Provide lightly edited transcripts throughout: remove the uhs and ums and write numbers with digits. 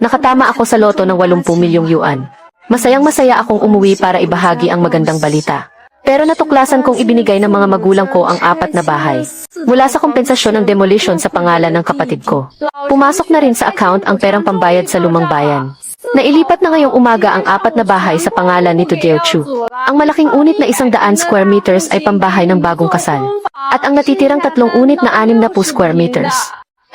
Nakatama ako sa loto ng 80 milyong yuan. Masayang-masaya akong umuwi para ibahagi ang magandang balita. Pero natuklasan kong ibinigay ng mga magulang ko ang 4 na bahay. Mula sa kompensasyon ng demolition sa pangalan ng kapatid ko. Pumasok na rin sa account ang perang pambayad sa lumang bayan. Nailipat na ngayong umaga ang 4 na bahay sa pangalan ni Tudeo Chu. Ang malaking unit na 100 square meters ay pambahay ng bagong kasal. At ang natitirang 3 unit na 60 square meters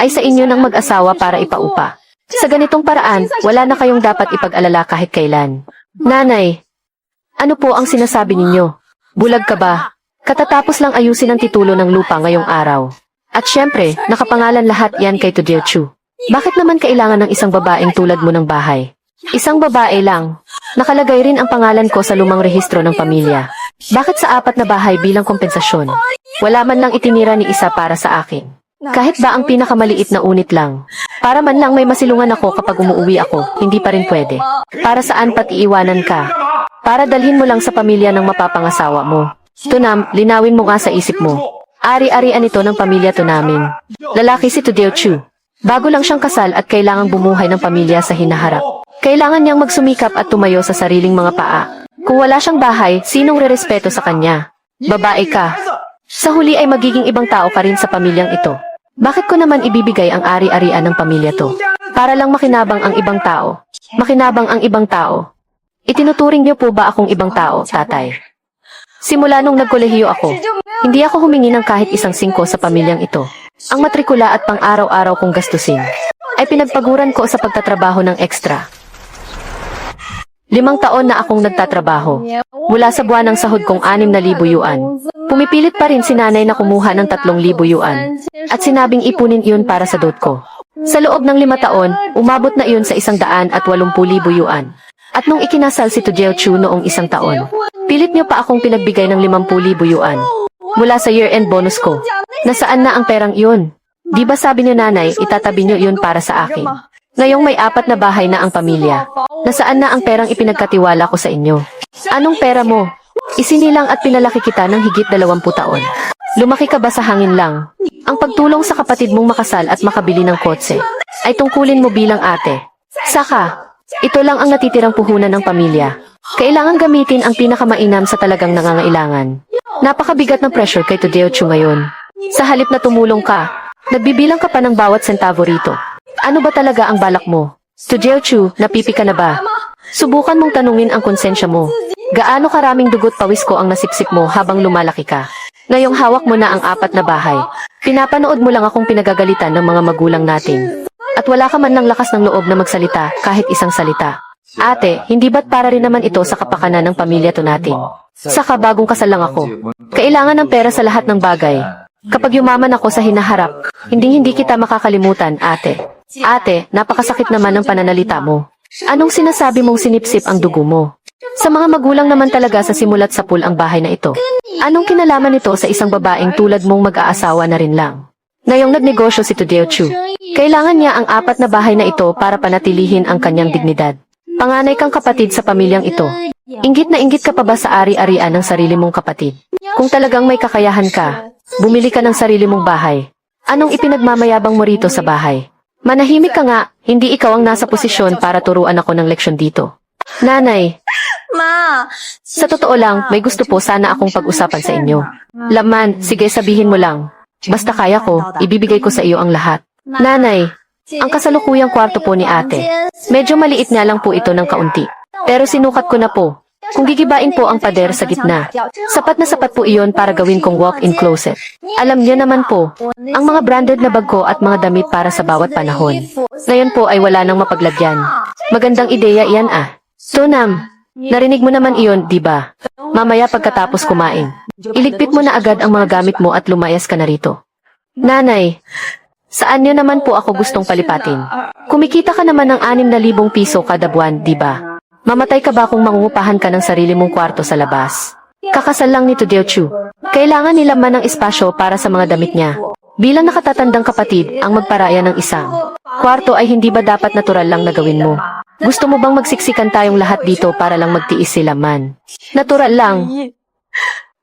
ay sa inyo ng mag-asawa para ipaupa. Sa ganitong paraan, wala na kayong dapat ipag-alala kahit kailan. Nanay, ano po ang sinasabi ninyo? Bulag ka ba? Katatapos lang ayusin ang titulo ng lupa ngayong araw. At syempre, nakapangalan lahat yan kay Tudeo Chu. Bakit naman kailangan ng isang babaeng tulad mo ng bahay? Isang babae lang. Nakalagay rin ang pangalan ko sa lumang rehistro ng pamilya. Bakit sa 4 na bahay bilang kompensasyon? Wala man lang itinira ni isa para sa akin. Kahit ba ang pinakamaliit na unit lang. Para man lang may masilungan ako kapag umuwi ako, hindi pa rin pwede. Para saan pati iiwanan ka? Para dalhin mo lang sa pamilya ng mapapangasawa mo. Tunam, linawin mo nga sa isip mo. Ari-arian ito ng pamilya to namin. Lalaki si Tudeo Chu. Bago lang siyang kasal at kailangang bumuhay ng pamilya sa hinaharap. Kailangan niyang magsumikap at tumayo sa sariling mga paa. Kung wala siyang bahay, sinong rerespeto sa kanya? Babae ka. Sa huli ay magiging ibang tao ka rin sa pamilyang ito. Bakit ko naman ibibigay ang ari-arian ng pamilya to? Para lang makinabang ang ibang tao. Makinabang ang ibang tao. Itinuturing niyo po ba akong ibang tao, tatay? Simula nung nagkolehiyo ako, hindi ako humingi ng kahit isang singko sa pamilyang ito. Ang matrikula at pang-araw-araw kong gastusin ay pinagpaguran ko sa pagtatrabaho ng extra. 5 taon na akong nagtatrabaho. Mula sa buwan ng sahod kong 6,000 yuan. Pumipilit pa rin si nanay na kumuha ng 3,000 yuan. At sinabing ipunin iyon para sa dot ko. Sa loob ng 5 taon, umabot na iyon sa 180,000 yuan. At nung ikinasal si Tudeo Chu noong 1 taon, pilit niyo pa akong pinagbigay ng 50,000 yuan. Mula sa year-end bonus ko. Nasaan na ang perang iyon? Di ba sabi niyo nanay, itatabi niyo iyon para sa akin? Ngayong may 4 na bahay na ang pamilya. Nasaan na ang perang ipinagkatiwala ko sa inyo? Anong pera mo? Isinilang at pinalaki kita ng higit 20 taon. Lumaki ka ba sa hangin lang? Ang pagtulong sa kapatid mong makasal at makabili ng kotse ay tungkulin mo bilang ate. Saka, ito lang ang natitirang puhunan ng pamilya. Kailangan gamitin ang pinakamainam sa talagang nangangailangan. Napakabigat ng pressure kay Tudeo Chu ngayon. Sa halip na tumulong ka, nagbibilang ka pa ng bawat sentavo rito. Ano ba talaga ang balak mo? Tudeo Chu, napipi ka na ba? Subukan mong tanungin ang konsensya mo. Gaano karaming dugot pawis ko ang nasipsip mo habang lumalaki ka? Ngayong hawak mo na ang 4 na bahay. Pinapanood mo lang akong pinagagalitan ng mga magulang natin. At wala ka man ng lakas ng loob na magsalita kahit isang salita. Ate, hindi ba't para rin naman ito sa kapakanan ng pamilya to natin? Saka bagong kasal lang ako. Kailangan ng pera sa lahat ng bagay. Kapag yumaman ako sa hinaharap, hindi kita makakalimutan, ate. Ate, napakasakit naman ng pananalita mo. Anong sinasabi mong sinipsip ang dugo mo? Sa mga magulang naman talaga sa simulat sa pool ang bahay na ito. Anong kinalaman nito sa isang babaeng tulad mong mag-aasawa na rin lang? Ngayong nagnegosyo si Tudeo Chu, kailangan niya ang 4 na bahay na ito para panatilihin ang kanyang dignidad. Panganay kang kapatid sa pamilyang ito. Inggit na inggit ka pa ba sa ari-arian ng sarili mong kapatid? Kung talagang may kakayahan ka, bumili ka ng sarili mong bahay. Anong ipinagmamayabang mo rito sa bahay? Manahimik ka nga, hindi ikaw ang nasa posisyon para turuan ako ng leksyon dito. Nanay, sa totoo lang, may gusto po sana akong pag-usapan sa inyo. Laman, sige sabihin mo lang. Basta kaya ko, ibibigay ko sa iyo ang lahat. Nanay, ang kasalukuyang kwarto po ni ate. Medyo maliit nga lang po ito ng kaunti. Pero sinukat ko na po. Kung gigibain po ang pader sa gitna, sapat na sapat po iyon para gawin kong walk-in closet. Alam niyo naman po, ang mga branded na bag ko at mga damit para sa bawat panahon. Ngayon po ay wala nang mapaglagyan. Magandang ideya iyan ah. Tunam, narinig mo naman iyon, di ba? Mamaya pagkatapos kumain, iligpit mo na agad ang mga gamit mo at lumayas ka na rito. Nanay, saan niyo naman po ako gustong palipatin? Kumikita ka naman ng 6,000 piso kada buwan, di ba? Mamatay ka ba kung mangungupahan ka ng sarili mong kwarto sa labas? Kakasal lang ni Tudeo Chu. Kailangan nila man ng espasyo para sa mga damit niya. Bilang nakatatandang kapatid, ang magparaya ng isang kwarto ay hindi ba dapat natural lang na gawin mo? Gusto mo bang magsiksikan tayong lahat dito para lang magtiis sila man? Natural lang.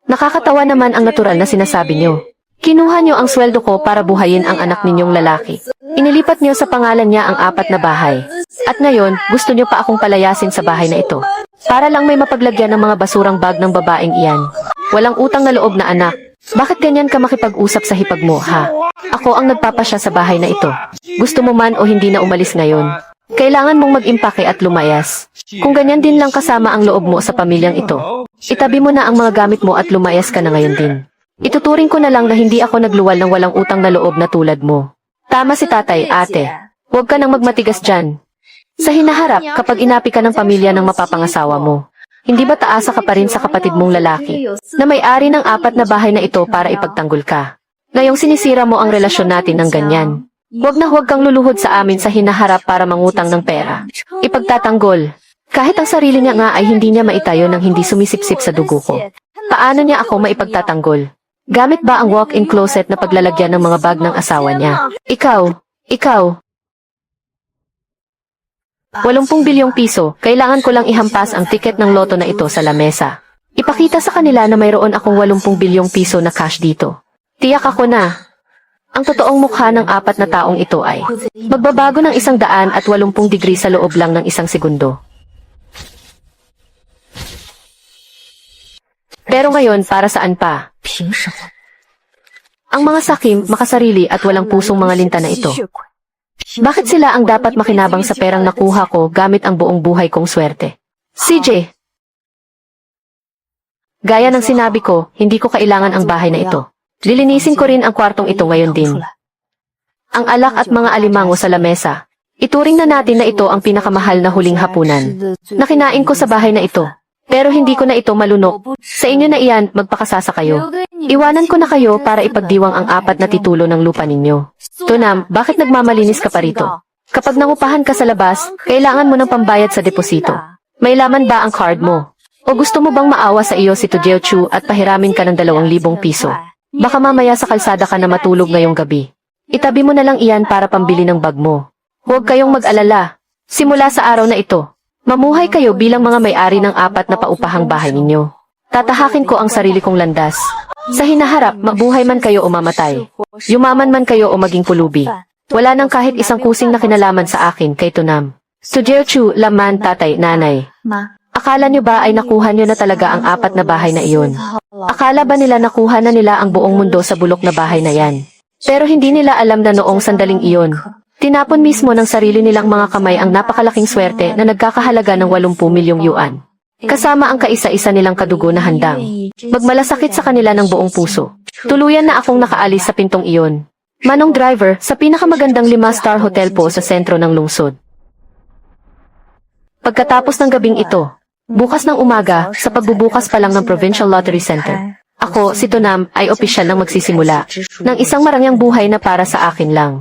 Nakakatawa naman ang natural na sinasabi niyo. Kinuha niyo ang sweldo ko para buhayin ang anak ninyong lalaki. Inilipat niyo sa pangalan niya ang 4 na bahay. At ngayon, gusto niyo pa akong palayasin sa bahay na ito. Para lang may mapaglagyan ng mga basurang bag ng babaeng iyan. Walang utang na loob na anak. Bakit ganyan ka makipag-usap sa hipag mo, ha? Ako ang nagpapasya sa bahay na ito. Gusto mo man o hindi na umalis ngayon. Kailangan mong mag-impake at lumayas. Kung ganyan din lang kasama ang loob mo sa pamilyang ito, itabi mo na ang mga gamit mo at lumayas ka na ngayon din. Ituturing ko na lang na hindi ako nagluwal ng walang utang na loob na tulad mo. Tama si tatay, ate. Huwag ka nang magmatigas dyan. Sa hinaharap, kapag inapi ka ng pamilya ng mapapangasawa mo, hindi ba taasa ka pa rin sa kapatid mong lalaki, na may-ari ng 4 na bahay na ito para ipagtanggol ka? Ngayong sinisira mo ang relasyon natin ng ganyan. Huwag na huwag kang luluhod sa amin sa hinaharap para mangutang ng pera. Ipagtatanggol. Kahit ang sarili niya nga ay hindi niya maitayo nang hindi sumisipsip sa dugo ko. Paano niya ako maipagtatanggol? Gamit ba ang walk-in closet na paglalagyan ng mga bag ng asawa niya? Ikaw, 80 bilyong piso, kailangan ko lang ihampas ang tiket ng loto na ito sa lamesa. Ipakita sa kanila na mayroon akong 80 bilyong piso na cash dito. Tiyak ako na. Ang totoong mukha ng 4 na taong ito ay magbabago ng 180 degree sa loob lang ng 1 segundo. Pero ngayon, para saan pa? Ang mga sakim, makasarili at walang pusong mga linta na ito. Bakit sila ang dapat makinabang sa perang nakuha ko gamit ang buong buhay kong swerte? CJ! Gaya ng sinabi ko, hindi ko kailangan ang bahay na ito. Lilinisin ko rin ang kwartong ito ngayon din. Ang alak at mga alimango sa lamesa. Ituring na natin na ito ang pinakamahal na huling hapunan. Nakinain ko sa bahay na ito. Pero hindi ko na ito malunok. Sa inyo na iyan, magpakasasa kayo. Iwanan ko na kayo para ipagdiwang ang 4 na titulo ng lupa ninyo. Tunam, bakit nagmamalinis ka pa rito? Kapag nangupahan ka sa labas, kailangan mo ng pambayad sa deposito. May laman ba ang card mo? O gusto mo bang maawa sa iyo si Tojeo Chu at pahiramin ka ng 2,000 piso? Baka mamaya sa kalsada ka na matulog ngayong gabi. Itabi mo na lang iyan para pambili ng bag mo. Huwag kayong mag-alala. Simula sa araw na ito, mamuhay kayo bilang mga may-ari ng 4 na paupahang bahay ninyo. Tatahakin ko ang sarili kong landas. Sa hinaharap, mabuhay man kayo o mamatay. Yumaman man kayo o maging pulubi. Wala nang kahit isang kusing na kinalaman sa akin kay Tunam. Tojeo Chu, laman, tatay, nanay. Akala nyo ba ay nakuha nyo na talaga ang 4 na bahay na iyon? Akala ba nila nakuha na nila ang buong mundo sa bulok na bahay na yan? Pero hindi nila alam na noong sandaling iyon, tinapon mismo ng sarili nilang mga kamay ang napakalaking swerte na nagkakahalaga ng 80 milyong yuan. Kasama ang kaisa-isa nilang kadugo na handang magmalasakit sa kanila ng buong puso. Tuluyan na akong nakaalis sa pintong iyon. Manong driver, sa pinakamagandang 5-star hotel po sa sentro ng lungsod. Pagkatapos ng gabing ito, bukas ng umaga, sa pagbubukas pa lang ng Provincial Lottery Center, ako, si Tunam, ay opisyal nang magsisimula ng isang marangyang buhay na para sa akin lang.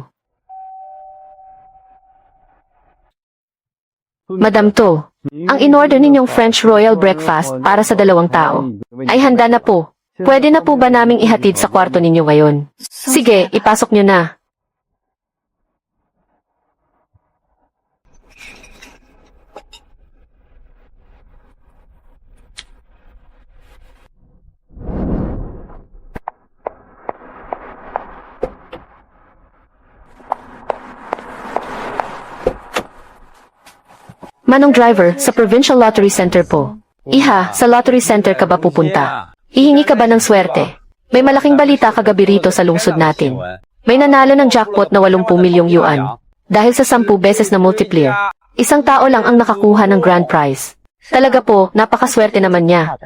Madam To, ang in-order ninyong French Royal Breakfast para sa 2 tao ay handa na po. Pwede na po ba naming ihatid sa kwarto ninyo ngayon? Sige, ipasok nyo na. Manong driver, sa Provincial Lottery Center po. Iha, sa Lottery Center ka ba pupunta? Hihingi ka ba ng swerte? May malaking balita kagabi rito sa lungsod natin. May nanalo ng jackpot na 80 milyong yuan. Dahil sa 10 beses na multiplier. Isang tao lang ang nakakuha ng grand prize. Talaga po, napakaswerte naman niya.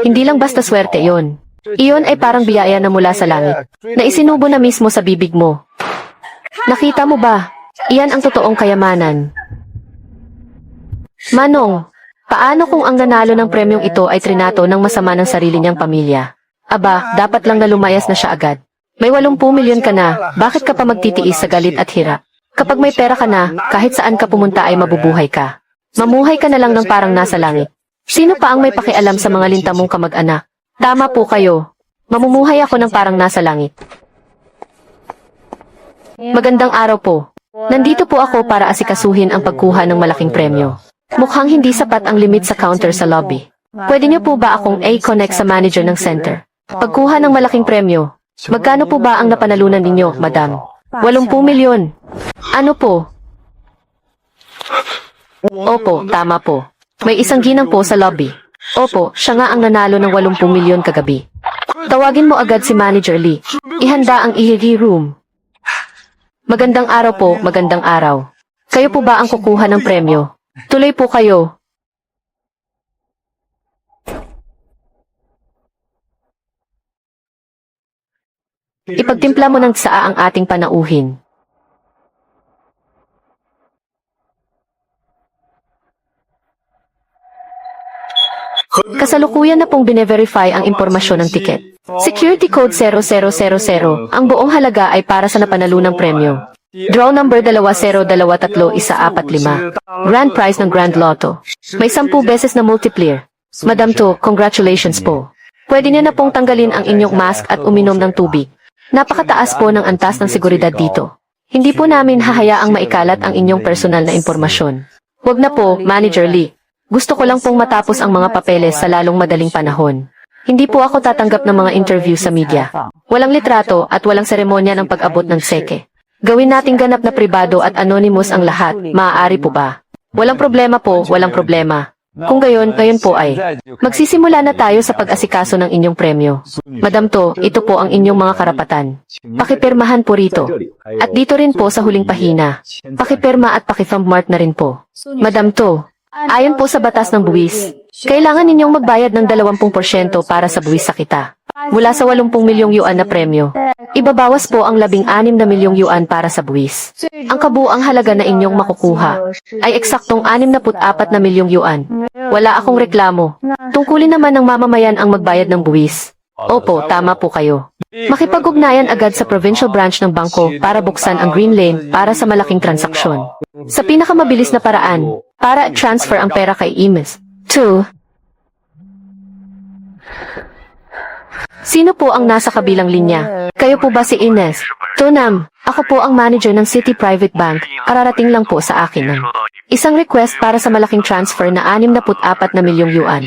Hindi lang basta swerte yon. Iyon ay parang biyaya na mula sa langit, na isinubo na mismo sa bibig mo. Nakita mo ba? Iyan ang totoong kayamanan. Manong, paano kung ang nanalo ng premyong ito ay trinato ng masama ng sarili niyang pamilya? Aba, dapat lang na lumayas na siya agad. May 80 milyon ka na, bakit ka pa magtitiis sa galit at hirap? Kapag may pera ka na, kahit saan ka pumunta ay mabubuhay ka. Mamuhay ka na lang ng parang nasa langit. Sino pa ang may pakialam sa mga linta mong kamag-anak? Tama po kayo. Mamumuhay ako ng parang nasa langit. Magandang araw po. Nandito po ako para asikasuhin ang pagkuha ng malaking premyo. Mukhang hindi sapat ang limit sa counter sa lobby. Pwede niyo po ba akong i-connect sa manager ng center? Pagkuha ng malaking premyo, Magkano po ba ang napanalunan ninyo, madam? 80 milyon. Ano po? Opo, tama po. May isang ginang po sa lobby. Opo, siya nga ang nanalo ng 80 milyon kagabi. Tawagin mo agad si Manager Lee. Ihanda ang ihigi room. Magandang araw po, magandang araw. Kayo po ba ang kukuha ng premyo? Tuloy po kayo. Ipagtimpla mo ng tsaa ang ating panauhin. Kasalukuyan na pong bine-verify ang impormasyon ng ticket. Security code 0000, ang buong halaga ay para sa napanalunang premyo. Draw number 2023145. Grand prize ng Grand Lotto. May 10 beses na multiplier. Madam To, congratulations po. Pwede niya na pong tanggalin ang inyong mask at uminom ng tubig. Napakataas po ng antas ng seguridad dito. Hindi po namin hahayaang maikalat ang inyong personal na impormasyon. Huwag na po, Manager Lee. Gusto ko lang pong matapos ang mga papeles sa lalong madaling panahon. Hindi po ako tatanggap ng mga interview sa media. Walang litrato at walang seremonya ng pag-abot ng seke. Gawin nating ganap na pribado at anonymous ang lahat, maaari po ba? Walang problema po, walang problema. Kung gayon po ay. Magsisimula na tayo sa pag-asikaso ng inyong premyo. Madam To, ito po ang inyong mga karapatan. Pakipirmahan po rito. At dito rin po sa huling pahina. Pakipirma at pakithumb mark na rin po. Madam To, ayon po sa batas ng buwis, kailangan ninyong magbayad ng 20% para sa buwis sa kita. Mula sa 80 milyong yuan na premyo, ibabawas po ang 16 na milyong yuan para sa buwis. Ang kabuang halaga na inyong makukuha ay eksaktong 64 na milyong yuan. Wala akong reklamo. Tungkulin naman ng mamamayan ang magbayad ng buwis. Opo, tama po kayo. Makipag-ugnayan agad sa provincial branch ng bangko para buksan ang green lane para sa malaking transaksyon. Sa pinakamabilis na paraan, para transfer ang pera kay Imes. 2. Sino po ang nasa kabilang linya? Kayo po ba si Ines? Tunam, ako po ang manager ng City Private Bank. Kararating lang po sa akin ng isang request para sa malaking transfer na 64 na milyong yuan.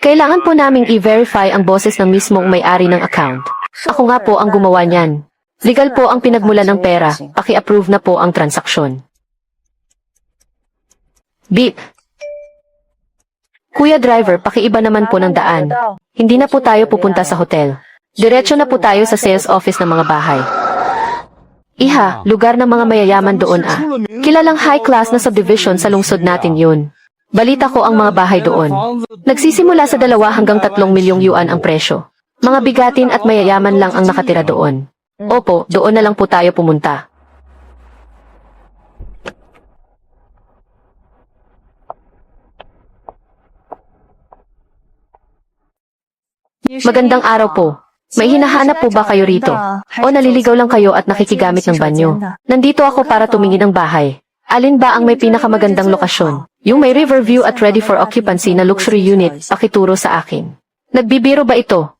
Kailangan po naming i-verify ang boses ng mismong may-ari ng account. Ako nga po ang gumawa niyan. Legal po ang pinagmula ng pera, paki-approve na po ang transaksyon. Beep. Kuya driver, pakiiba naman po ng daan. Hindi na po tayo pupunta sa hotel. Diretso na po tayo sa sales office ng mga bahay. Iha, lugar ng mga mayayaman doon ah. Kilalang high class na subdivision sa lungsod natin yun. Balita ko ang mga bahay doon. Nagsisimula sa 2 hanggang 3 milyong yuan ang presyo. Mga bigatin at mayayaman lang ang nakatira doon. Opo, doon na lang po tayo pumunta. Magandang araw po. May hinahanap po ba kayo rito? O naliligaw lang kayo at nakikigamit ng banyo? Nandito ako para tumingin ng bahay. Alin ba ang may pinakamagandang lokasyon? Yung may river view at ready for occupancy na luxury unit, pakituro sa akin. Nagbibiro ba ito?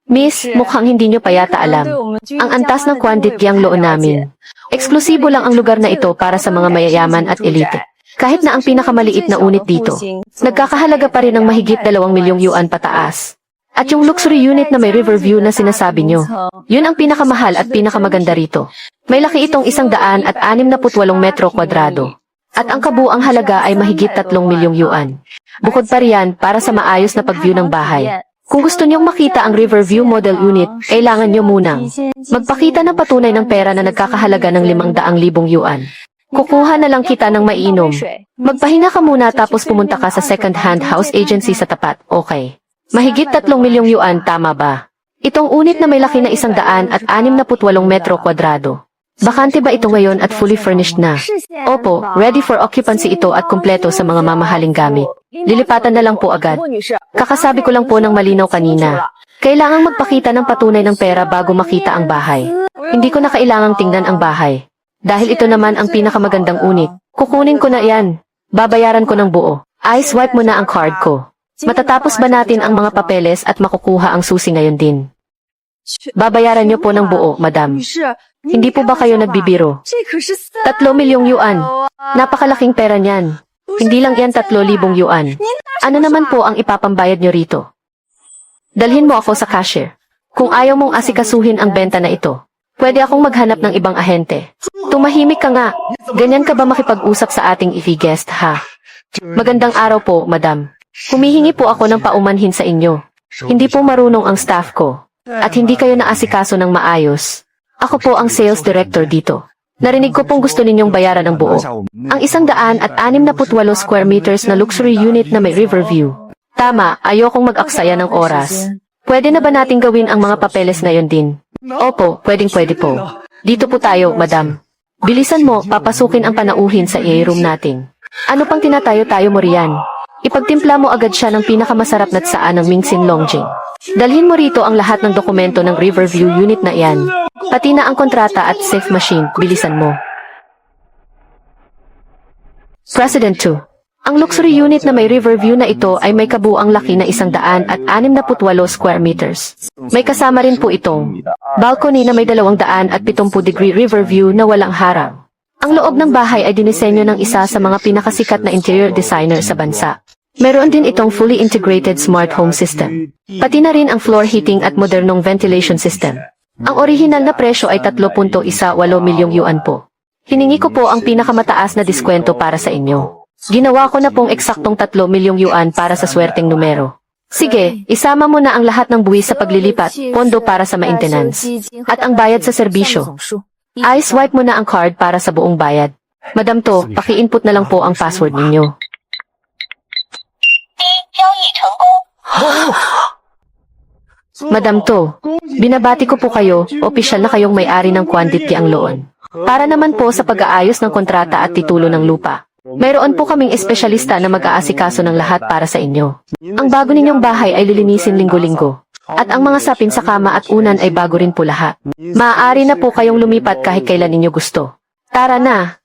Miss, mukhang hindi nyo pa yata alam. Ang antas ng kwantityang loon namin. Eksklusibo lang ang lugar na ito para sa mga mayayaman at elite. Kahit na ang pinakamaliit na unit dito, nagkakahalaga pa rin ng mahigit 2 milyong yuan pataas. At yung luxury unit na may river view na sinasabi nyo, yun ang pinakamahal at pinakamaganda rito. May laki itong 168 metro kwadrado. At ang kabuang halaga ay mahigit 3 milyong yuan. Bukod pa riyan, para sa maayos na pag-view ng bahay. Kung gusto niyong makita ang river view model unit, kailangan nyo munang magpakita ng patunay ng pera na nagkakahalaga ng 500,000 yuan. Kukuha na lang kita ng mainom. Magpahinga ka muna tapos pumunta ka sa second-hand house agency sa tapat, okay? Mahigit 3 milyong yuan, tama ba? Itong unit na may laki na 168 metro kwadrado. Bakante ba ito ngayon at fully furnished na? Opo, ready for occupancy ito at kumpleto sa mga mamahaling gamit. Lilipatan na lang po agad. Kakasabi ko lang po ng malinaw kanina. Kailangang magpakita ng patunay ng pera bago makita ang bahay. Hindi ko na kailangang tingnan ang bahay. Dahil ito naman ang pinakamagandang unit. Kukunin ko na yan. Babayaran ko ng buo. I-swipe mo na ang card ko. Matatapos ba natin ang mga papeles at makukuha ang susi ngayon din? Babayaran niyo po ng buo, madam. Hindi po ba kayo nagbibiro? 3 milyong yuan. Napakalaking pera niyan. Hindi lang yan 3,000 yuan. Ano naman po ang ipapambayad niyo rito? Dalhin mo ako sa cashier. Kung ayaw mong asikasuhin ang benta na ito, pwede akong maghanap ng ibang ahente. Tumahimik ka nga. Ganyan ka ba makipag-usap sa ating guest, ha? Magandang araw po, madam. Humihingi po ako ng paumanhin sa inyo. Hindi po marunong ang staff ko. At hindi kayo naasikaso ng maayos. Ako po ang sales director dito. Narinig ko pong gusto ninyong bayaran ang buo. Ang 168 square meters na luxury unit na may river view. Tama, ayokong mag-aksaya ng oras. Pwede na ba nating gawin ang mga papeles ngayon din? Opo, pwede po. Dito po tayo, madam. Bilisan mo, papasukin ang panauhin sa EA room natin. Ano pang tinatayo-tayo mo riyan? Ipagtimpla mo agad siya ng pinakamasarap na tsaan ng Mingxin Longjing. Dalhin mo rito ang lahat ng dokumento ng Riverview unit na iyan. Pati na ang kontrata at safe machine, bilisan mo. President 2. Ang luxury unit na may riverview na ito ay may kabuang laki na 168 square meters. May kasama rin po itong balcony na may 270-degree riverview na walang harang. Ang loob ng bahay ay dinisenyo ng isa sa mga pinakasikat na interior designer sa bansa. Meron din itong fully integrated smart home system. Pati na rin ang floor heating at modernong ventilation system. Ang orihinal na presyo ay 3.18 milyong yuan po. Hiningi ko po ang pinakamataas na diskwento para sa inyo. Ginawa ko na pong eksaktong 3 milyong yuan para sa swerteng numero. Sige, isama mo na ang lahat ng buwis sa paglilipat, pondo para sa maintenance, at ang bayad sa serbisyo. I-swipe mo na ang card para sa buong bayad. Madam To, paki-input na lang po ang password ninyo. Madam To, binabati ko po kayo, opisyal na kayong may-ari ng quantity ang loan. Para naman po sa pag-aayos ng kontrata at titulo ng lupa. Mayroon po kaming espesyalista na mag-aasikaso ng lahat para sa inyo. Ang bago ninyong bahay ay lilinisin linggo-linggo. At ang mga sapin sa kama at unan ay bago rin po lahat. Maaari na po kayong lumipat kahit kailan ninyo gusto. Tara na!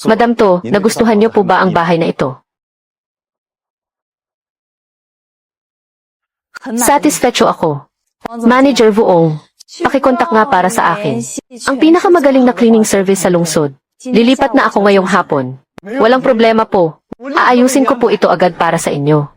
Madam To, nagustuhan niyo po ba ang bahay na ito? Satisfecho ako. Manager Vuong, pakikontak nga para sa akin. Ang pinakamagaling na cleaning service sa lungsod. Lilipat na ako ngayong hapon. Walang problema po. Aayusin ko po ito agad para sa inyo.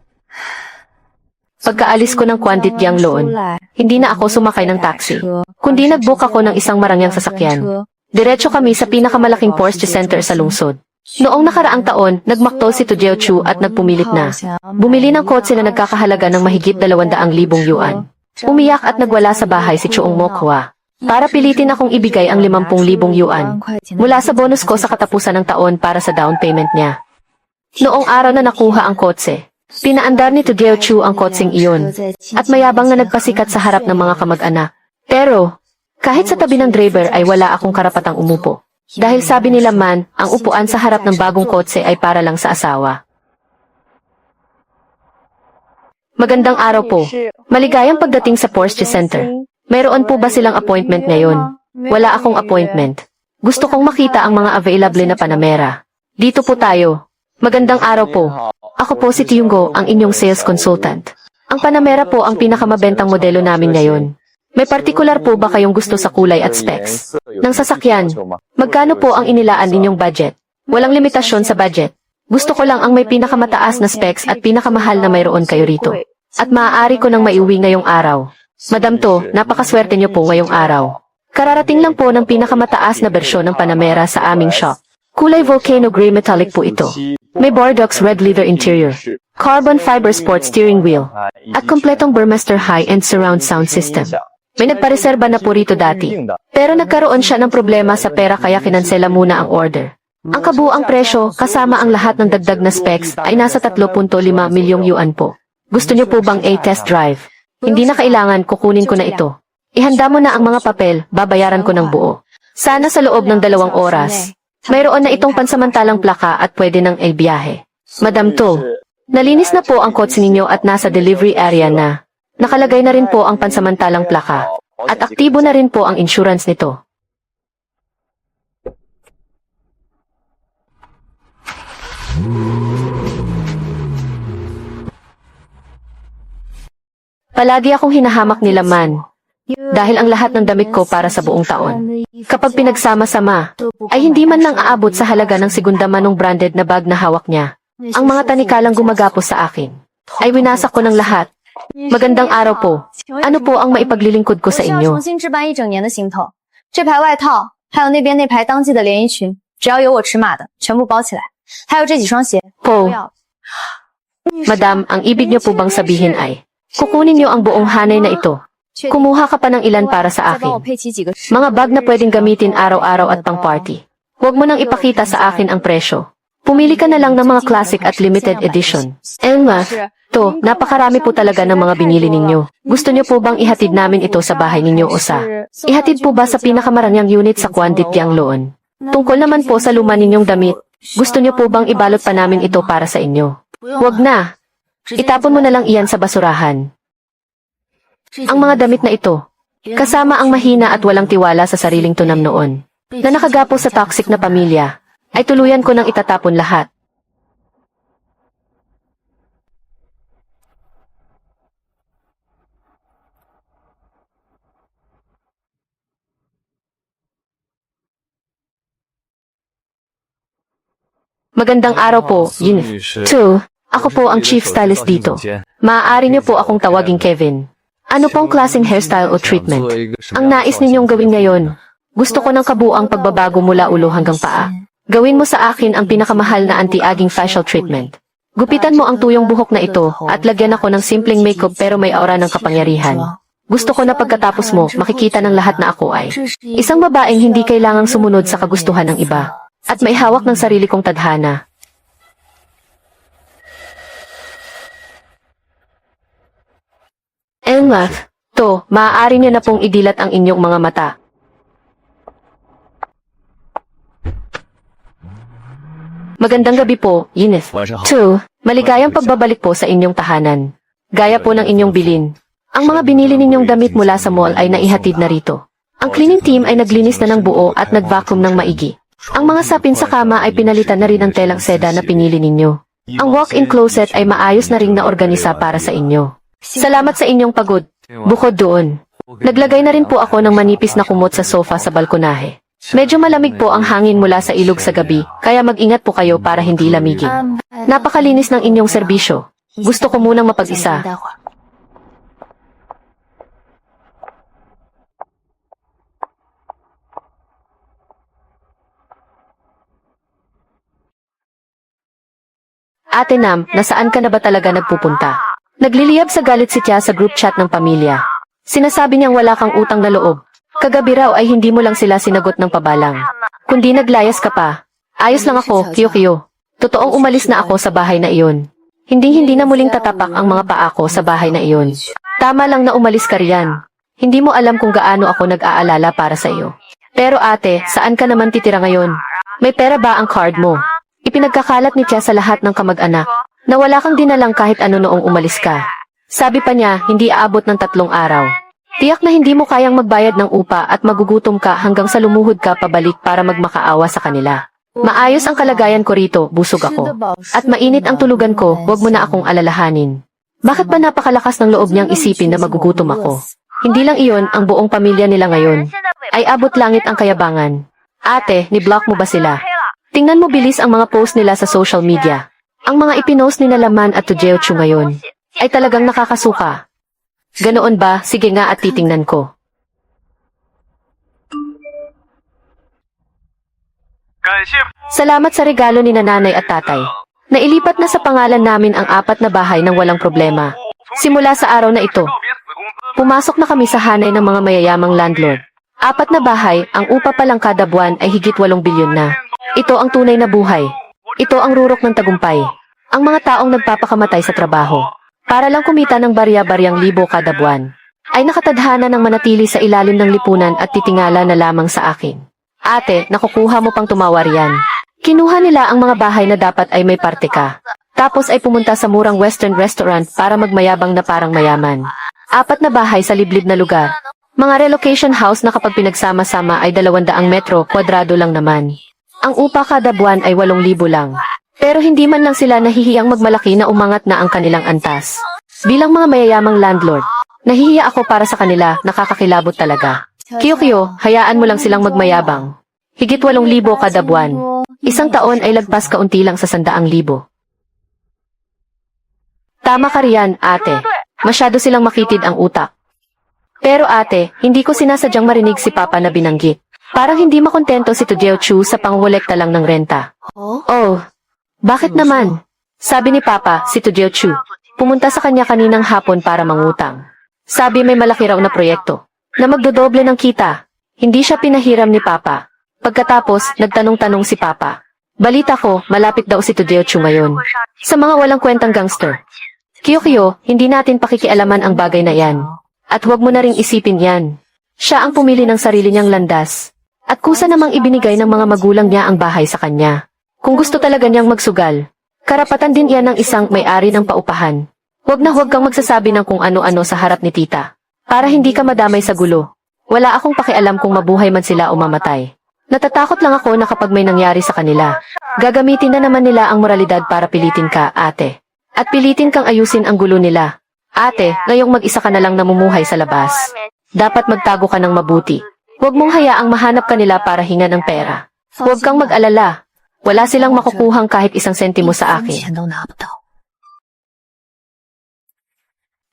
Pagkaalis ko ng quantity ang loan, hindi na ako sumakay ng taxi, kundi nag-book ako ng isang marangyang sasakyan. Diretso kami sa pinakamalaking Porsche Center sa lungsod. Noong nakaraang taon, nagmakto si Tujeo Chu at nagpumilit na. Bumili ng kotse na nagkakahalaga ng mahigit 200,000 yuan. Umiyak at nagwala sa bahay si Chuong Mokhwa. Para pilitin akong ibigay ang 50,000 yuan. Mula sa bonus ko sa katapusan ng taon para sa down payment niya. Noong araw na nakuha ang kotse, pinaandar ni Tujeo Chu ang kotseng iyon. At mayabang na nagpasikat sa harap ng mga kamag-anak. Pero, kahit sa tabi ng driver ay wala akong karapatang umupo. Dahil sabi nila man, ang upuan sa harap ng bagong kotse ay para lang sa asawa. Magandang araw po. Maligayang pagdating sa Porsche Center. Mayroon po ba silang appointment ngayon? Wala akong appointment. Gusto kong makita ang mga available na Panamera. Dito po tayo. Magandang araw po. Ako po si Tiunggo, ang inyong sales consultant. Ang Panamera po ang pinakamabentang modelo namin ngayon. May partikular po ba kayong gusto sa kulay at specs? Ng sasakyan, magkano po ang inilaan ninyong budget? Walang limitasyon sa budget. Gusto ko lang ang may pinakamataas na specs at pinakamahal na mayroon kayo rito. At maaari ko nang maiuwi ngayong araw. Madam To, napakaswerte niyo po ngayong araw. Kararating lang po ng pinakamataas na bersyon ng Panamera sa aming shop. Kulay volcano gray metallic po ito. May Bordeaux red leather interior, carbon fiber sport steering wheel, at kompletong Burmester high-end surround sound system. May nagpareserba na po rito dati. Pero nagkaroon siya ng problema sa pera kaya kinansela muna ang order. Ang kabuang presyo, kasama ang lahat ng dagdag na specs, ay nasa 3.5 milyong yuan po. Gusto niyo po bang test drive? Hindi na kailangan, kukunin ko na ito. Ihanda mo na ang mga papel, babayaran ko ng buo. Sana sa loob ng 2 oras. Mayroon na itong pansamantalang plaka at pwede nang ibiyahe. Madam To, nalinis na po ang kotse ninyo at nasa delivery area na. Nakalagay na rin po ang pansamantalang plaka. At aktibo na rin po ang insurance nito. Palagi akong hinahamak nila man. Dahil ang lahat ng damit ko para sa buong taon. Kapag pinagsama-sama, ay hindi man lang aabot sa halaga ng segunda manong branded na bag na hawak niya. Ang mga tanikalang gumagapos sa akin, ay winasak ko ng lahat. Magandang araw po. Ano po ang maipaglilingkod ko sa 需要 inyo? 重新置办一整年的行头，这排外套，还有那边那排当季的连衣裙，只要有我尺码的，全部包起来。还有这几双鞋， Po, 不要。 Madam, ang ibig niyo po bang sabihin ay, kukunin niyo ang buong hanay na ito. Kumuha ka pa ng ilan para sa 再帮我 akin. 配齐几个饰 Mga bag na pwedeng gamitin araw-araw at pang-party. Huwag mo nang ipakita sa akin ang presyo. Pumili ka na lang ng mga classic at limited edition. Emma, to, napakarami po talaga ng mga binili ninyo. Gusto niyo po bang ihatid namin ito sa bahay ninyo o sa? Ihatid po ba sa pinakamaranyang unit sa Quantityang Loon? Tungkol naman po sa luma ninyong damit, gusto niyo po bang ibalot pa namin ito para sa inyo? Huwag na. Itapon mo na lang iyan sa basurahan. Ang mga damit na ito, kasama ang mahina at walang tiwala sa sariling tunam noon, na nakagapo sa toxic na pamilya, ay tuluyan ko nang itatapon lahat. Magandang araw po, Yin. Two, ako po ang chief stylist dito. Maaari niyo po akong tawaging Kevin. Ano pong klaseng hairstyle o treatment? Ang nais ninyong gawin ngayon, gusto ko ng kabuang pagbabago mula ulo hanggang paa. Gawin mo sa akin ang pinakamahal na anti-aging facial treatment. Gupitan mo ang tuyong buhok na ito at lagyan ako ng simpleng makeup pero may aura ng kapangyarihan. Gusto ko na pagkatapos mo, makikita ng lahat na ako ay isang babaeng hindi kailangang sumunod sa kagustuhan ng iba at may hawak ng sarili kong tadhana. Emma, to, maaari niyo na pong idilat ang inyong mga mata. Magandang gabi po, Yinith. 2. Maligayang pagbabalik po sa inyong tahanan. Gaya po ng inyong bilin. Ang mga binili ninyong damit mula sa mall ay naihatid na rito. Ang cleaning team ay naglinis na ng buo at nag-vacuum ng maigi. Ang mga sapin sa kama ay pinalitan na rin ng telang seda na pinili ninyo. Ang walk-in closet ay maayos na ring naorganisa para sa inyo. Salamat sa inyong pagod. Bukod doon, naglagay na rin po ako ng manipis na kumot sa sofa sa balkonahe. Medyo malamig po ang hangin mula sa ilog sa gabi, kaya mag-ingat po kayo para hindi lamigin. Napakalinis ng inyong serbisyo. Gusto ko munang mapag-isa. Ate Nam, nasaan ka na ba talaga nagpupunta? Nagliliyab sa galit si Tia sa group chat ng pamilya. Sinasabi niyang wala kang utang na loob. Kagabi raw ay hindi mo lang sila sinagot ng pabalang. Kundi naglayas ka pa. Ayos lang ako, Kiyo-Kiyo. Totoong umalis na ako sa bahay na iyon. Hindi na muling tatapak ang mga paa ko sa bahay na iyon. Tama lang na umalis ka riyan. Hindi mo alam kung gaano ako nag-aalala para sa iyo. Pero ate, saan ka naman titira ngayon? May pera ba ang card mo? Ipinagkakalat ni Tia sa lahat ng kamag-anak na wala kang dinalang kahit ano noong umalis ka. Sabi pa niya, hindi aabot ng 3 araw. Tiyak na hindi mo kayang magbayad ng upa at magugutom ka hanggang sa lumuhod ka pabalik para magmakaawa sa kanila. Maayos ang kalagayan ko rito, busog ako. At mainit ang tulugan ko, huwag mo na akong alalahanin. Bakit ba napakalakas ng loob niyang isipin na magugutom ako? Hindi lang iyon, ang buong pamilya nila ngayon. Ay abot langit ang kayabangan. Ate, ni-block mo ba sila? Tingnan mo bilis ang mga post nila sa social media. Ang mga ipinost ni Nalaman at Tujeochu ngayon ay talagang nakakasuka. Ganoon ba? Sige nga at titingnan ko. Salamat sa regalo ni nanay at tatay. Nailipat na sa pangalan namin ang 4 na bahay ng walang problema. Simula sa araw na ito, pumasok na kami sa hanay ng mga mayayamang landlord. 4 na bahay, ang upa pa lang kada buwan ay higit 8 bilyon na. Ito ang tunay na buhay. Ito ang rurok ng tagumpay. Ang mga taong nagpapakamatay sa trabaho para lang kumita ng barya-baryang libo kada buwan ay nakatadhana ng manatili sa ilalim ng lipunan at titingala na lamang sa akin. Ate, nakukuha mo pang tumawar yan. Kinuha nila ang mga bahay na dapat ay may parte ka. Tapos ay pumunta sa murang western restaurant para magmayabang na parang mayaman. 4 na bahay sa liblib na lugar. Mga relocation house na kapag pinagsama-sama ay 200 metro kwadrado lang naman. Ang upa kada buwan ay 8,000 lang. Pero hindi man lang sila nahihiyang magmalaki na umangat na ang kanilang antas. Bilang mga mayayamang landlord, Nahihiya ako para sa kanila, nakakakilabot talaga. Kyokyo, hayaan mo lang silang magmayabang. Higit 8,000 kada buwan. Isang taon ay lagpas kaunti lang sa 100,000. Tama ka riyan, ate. Masyado silang makitid ang utak. Pero ate, hindi ko sinasadyang marinig si Papa na binanggit. Parang hindi makontento si Tujeo Chu sa pangolekta lang ng renta. Oh, bakit naman? Sabi ni Papa, si Tujeo Chu, pumunta sa kanya kaninang hapon para mangutang. Sabi may malaki raw na proyekto, na magdodoble ng kita. Hindi siya pinahiram ni Papa. Pagkatapos, nagtanong-tanong si Papa. Balita ko, malapit daw si Tujeo Chu ngayon. Sa mga walang kwentang gangster. Kyokyo, hindi natin pakikialaman ang bagay na yan. At huwag mo na ring isipin yan. Siya ang pumili ng sarili niyang landas. At kusa namang ibinigay ng mga magulang niya ang bahay sa kanya. Kung gusto talaga niyang magsugal, karapatan din iyan ng isang may-ari ng paupahan. Huwag na huwag kang magsasabi ng kung ano-ano sa harap ni tita. Para hindi ka madamay sa gulo. Wala akong pakialam kung mabuhay man sila o mamatay. Natatakot lang ako na kapag may nangyari sa kanila, gagamitin na naman nila ang moralidad para pilitin ka, ate. At pilitin kang ayusin ang gulo nila. Ate, ngayong mag-isa ka na lang namumuhay sa labas. Dapat magtago ka ng mabuti. Huwag mong hayaang mahanap ka nila para hingan ng pera. Huwag kang mag-alala. Wala silang makukuhang kahit 1 sentimo sa akin.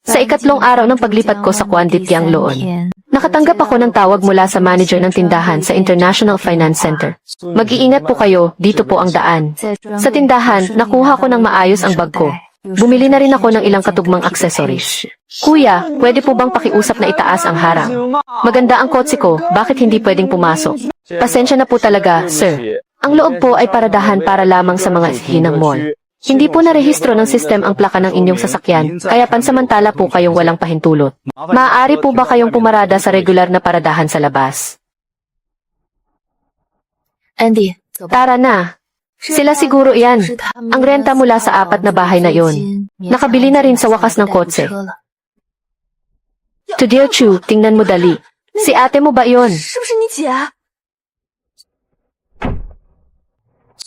Sa ikatlong araw ng paglipat ko sa Kwandityang Loon, nakatanggap ako ng tawag mula sa manager ng tindahan sa International Finance Center. Mag-iingat po kayo, dito po ang daan. Sa tindahan, nakuha ko ng maayos ang bag ko. Bumili na rin ako ng ilang katugmang accessories. Kuya, pwede po bang pakiusap na itaas ang harang? Maganda ang kotse ko, bakit hindi pwedeng pumasok? Pasensya na po talaga, sir. Ang loob po ay paradahan para lamang sa mga hinang mall. Hindi po narehistro ng sistem ang plaka ng inyong sasakyan, kaya pansamantala po kayong walang pahintulot. Maaari po ba kayong pumarada sa regular na paradahan sa labas? Andy, Tara na. Sila siguro yan. Ang renta mula sa 4 na bahay na yon. Nakabili na rin sa wakas ng kotse. Tujeo Chu, tingnan mo dali. Si ate mo ba yon?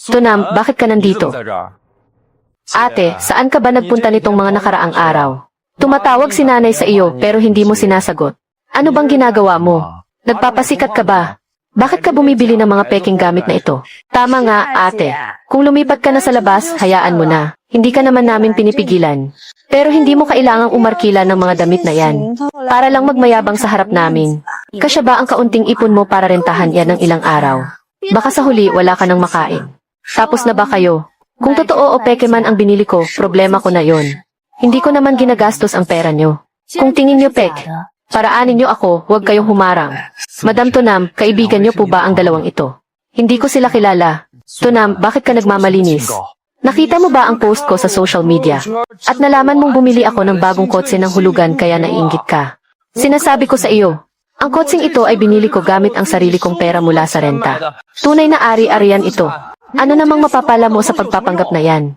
Tunam, bakit ka nandito? Ate, saan ka ba nagpunta nitong mga nakaraang araw? Tumatawag si nanay sa iyo pero hindi mo sinasagot. Ano bang ginagawa mo? Nagpapasikat ka ba? Bakit ka bumibili ng mga peking gamit na ito? Tama nga, ate. Kung lumipat ka na sa labas, hayaan mo na. Hindi ka naman namin pinipigilan. Pero hindi mo kailangang umarkila ng mga damit na yan. Para lang magmayabang sa harap namin. Kasya ba ang kaunting ipon mo para rentahan yan ng ilang araw? Baka sa huli wala ka nang makain. Tapos na ba kayo? Kung totoo o peke man ang binili ko, problema ko na yon. Hindi ko naman ginagastos ang pera nyo. Kung tingin nyo peke, paraanin nyo ako, huwag kayong humarang. Madam Tunam, kaibigan nyo po ba ang dalawang ito? Hindi ko sila kilala. Tunam, bakit ka nagmamalinis? Nakita mo ba ang post ko sa social media? At nalaman mong bumili ako ng bagong kotse ng hulugan kaya naiinggit ka. Sinasabi ko sa iyo, ang kotseng ito ay binili ko gamit ang sarili kong pera mula sa renta. Tunay na ari-arian ito. Ano namang mapapala mo sa pagpapanggap na yan?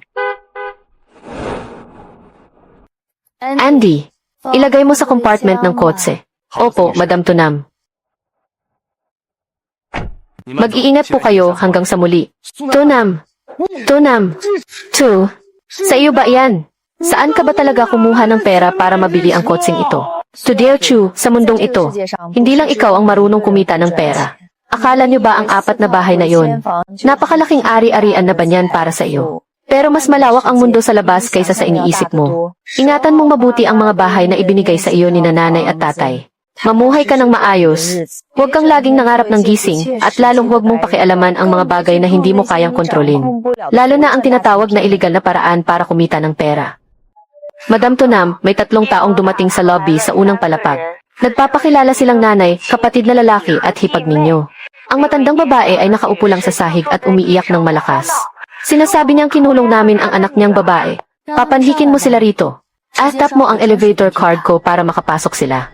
Andy, ilagay mo sa compartment ng kotse. Opo, Madam Tunam. Mag-iingat po kayo hanggang sa muli. Tunam. Tunam. Sa iyo ba yan? Saan ka ba talaga kumuha ng pera para mabili ang kotseng ito? Tujeo Chu, sa mundong ito, hindi lang ikaw ang marunong kumita ng pera. Akala niyo ba ang 4 na bahay na yon? Napakalaking ari-arian na banyan para sa iyo. Pero mas malawak ang mundo sa labas kaysa sa iniisip mo. Ingatan mong mabuti ang mga bahay na ibinigay sa iyo ni nanay at tatay. Mamuhay ka ng maayos. Huwag kang laging nangarap ng gising at lalong huwag mong pakialaman ang mga bagay na hindi mo kayang kontrolin. Lalo na ang tinatawag na iligal na paraan para kumita ng pera. Madam Tunam, may 3 taong dumating sa lobby sa unang palapag. Nagpapakilala silang nanay, kapatid na lalaki at hipag ninyo. Ang matandang babae ay nakaupo lang sa sahig at umiiyak ng malakas. Sinasabi niyang kinulong namin ang anak niyang babae. Papanhikin mo sila rito. Tap mo ang elevator card ko para makapasok sila.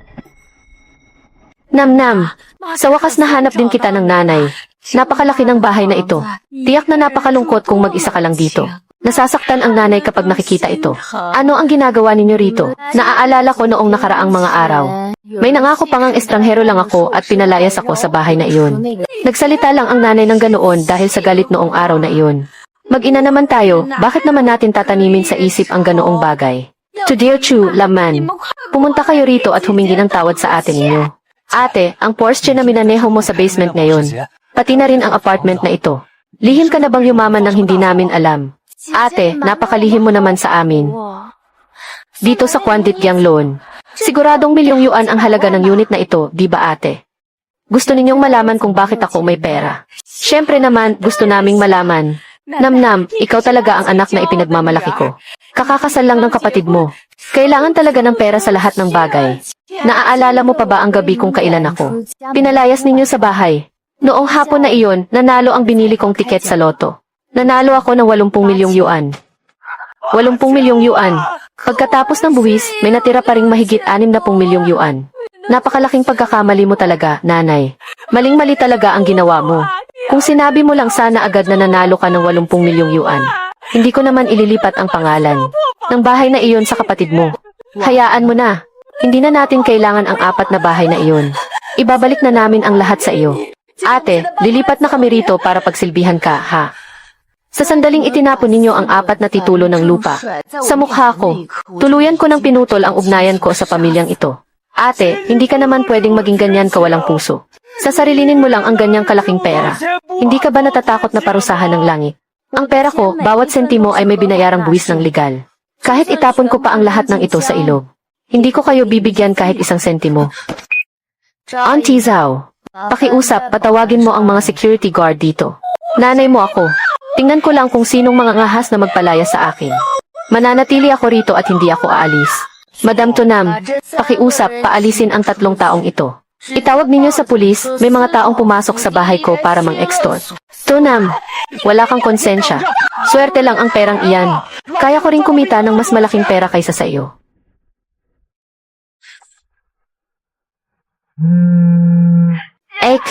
Nam-nam, sa wakas nahanap din kita ng nanay. Napakalaki ng bahay na ito. Tiyak na napakalungkot kung mag-isa ka lang dito. Nasasaktan ang nanay kapag nakikita ito. Ano ang ginagawa ninyo rito? Naaalala ko noong nakaraang mga araw. May nangako pang ang estranghero lang ako at pinalayas ako sa bahay na iyon. Nagsalita lang ang nanay ng ganoon dahil sa galit noong araw na iyon. Mag-ina naman tayo, bakit naman natin tatanimin sa isip ang ganoong bagay? Tujeo Chu, laman. Pumunta kayo rito at humingi ng tawad sa ate ninyo. Ate, ang Porsche na minaneho mo sa basement ngayon. Pati na rin ang apartment na ito. Lihim ka na bang yumaman nang hindi namin alam? Ate, napakalihim mo naman sa amin. Dito sa Kwandit Gyang Loan. Siguradong milyong yuan ang halaga ng unit na ito, di ba ate? Gusto ninyong malaman kung bakit ako may pera. Siyempre naman, gusto naming malaman. Namnam, ikaw talaga ang anak na ipinagmamalaki ko. Kakakasal lang ng kapatid mo. Kailangan talaga ng pera sa lahat ng bagay. Naaalala mo pa ba ang gabi kung kailan ako? Pinalayas ninyo sa bahay. Noong hapon na iyon, nanalo ang binili kong tiket sa loto. Nanalo ako ng 80 milyong yuan. 80 milyong yuan. Pagkatapos ng buwis, may natira pa ring mahigit 60 milyong yuan. Napakalaking pagkakamali mo talaga, nanay. Maling-mali talaga ang ginawa mo. Kung sinabi mo lang sana agad na nanalo ka ng 80 milyong yuan, hindi ko naman ililipat ang pangalan ng bahay na iyon sa kapatid mo. Hayaan mo na. Hindi na natin kailangan ang 4 na bahay na iyon. Ibabalik na namin ang lahat sa iyo. Ate, lilipat na kami rito para pagsilbihan ka, ha? Sa sandaling itinapon ninyo ang 4 na titulo ng lupa. Sa mukha ko, tuluyan ko ng pinutol ang ugnayan ko sa pamilyang ito. Ate, hindi ka naman pwedeng maging ganyan kawalang puso. Sasarilinin mo lang ang ganyang kalaking pera. Hindi ka ba natatakot na parusahan ng langit? Ang pera ko, bawat sentimo ay may binayarang buwis ng legal. Kahit itapon ko pa ang lahat ng ito sa ilog. Hindi ko kayo bibigyan kahit isang sentimo. Auntie Zhao, pakiusap, patawagin mo ang mga security guard dito. Nanay mo ako. Tingnan ko lang kung sinong mga ngahas na magpalaya sa akin. Mananatili ako rito at hindi ako aalis. Madam Tunam, pakiusap, paalisin ang 3 taong ito. Itawag ninyo sa pulis, may mga taong pumasok sa bahay ko para mang-extort. Tunam, wala kang konsensya. Swerte lang ang perang iyan. Kaya ko ring kumita ng mas malaking pera kaysa sa iyo. Ek,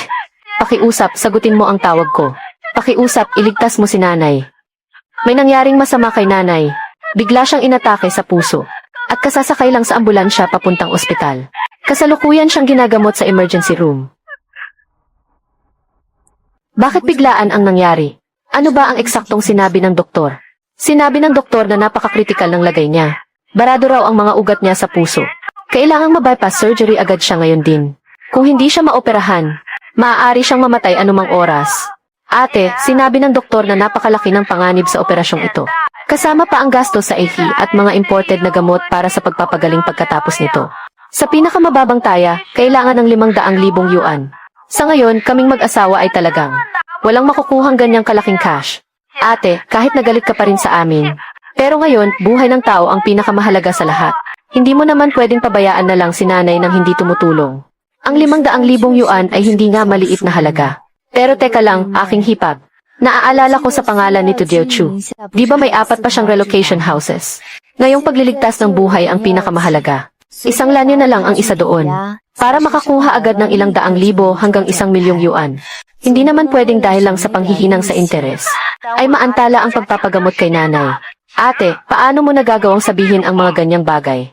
pakiusap, sagutin mo ang tawag ko. Pakiusap, iligtas mo si nanay. May nangyaring masama kay nanay. Bigla siyang inatake sa puso. At kasasakay lang sa ambulansya papuntang ospital. Kasalukuyan siyang ginagamot sa emergency room. Bakit biglaan ang nangyari? Ano ba ang eksaktong sinabi ng doktor? Sinabi ng doktor na napakakritikal ng lagay niya. Barado raw ang mga ugat niya sa puso. Kailangang ma-bypass surgery agad siya ngayon din. Kung hindi siya maoperahan, maaari siyang mamatay anumang oras. Ate, sinabi ng doktor na napakalaki ng panganib sa operasyong ito. Kasama pa ang gastos sa AFI at mga imported na gamot para sa pagpapagaling pagkatapos nito. Sa pinakamababang taya, kailangan ng 500,000 yuan. Sa ngayon, kaming mag-asawa ay talagang walang makukuhang ganyang kalaking cash. Ate, kahit nagalit ka pa rin sa amin. Pero ngayon, buhay ng tao ang pinakamahalaga sa lahat. Hindi mo naman pwedeng pabayaan na lang si nanay nang hindi tumutulong. Ang 500,000 yuan ay hindi nga maliit na halaga. Pero teka lang, aking hipag. Naaalala ko sa pangalan ni Tudeo Chu. Di ba may 4 pa siyang relocation houses? Ngayong pagliligtas ng buhay ang pinakamahalaga. Isang lanyo na lang ang isa doon. Para makakuha agad ng ilang 100,000 hanggang 1,000,000 yuan. Hindi naman pwedeng dahil lang sa panghihinang sa interes. Ay maantala ang pagpapagamot kay nanay. Ate, paano mo nagagawang sabihin ang mga ganyang bagay?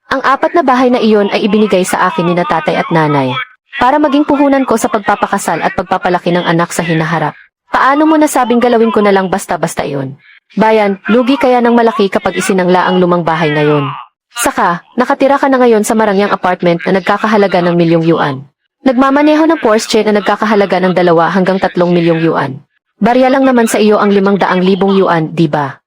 Ang 4 na bahay na iyon ay ibinigay sa akin ni na tatay at nanay. Para maging puhunan ko sa pagpapakasal at pagpapalaki ng anak sa hinaharap. Paano mo nasabing galawin ko na lang basta-basta iyon? Bayan, lugi kaya ng malaki kapag isinangla ang lumang bahay ngayon. Saka, nakatira ka na ngayon sa marangyang apartment na nagkakahalaga ng milyong yuan. Nagmamaneho ng Porsche na nagkakahalaga ng 2 hanggang 3 milyong yuan. Barya lang naman sa iyo ang 500,000 yuan, di ba?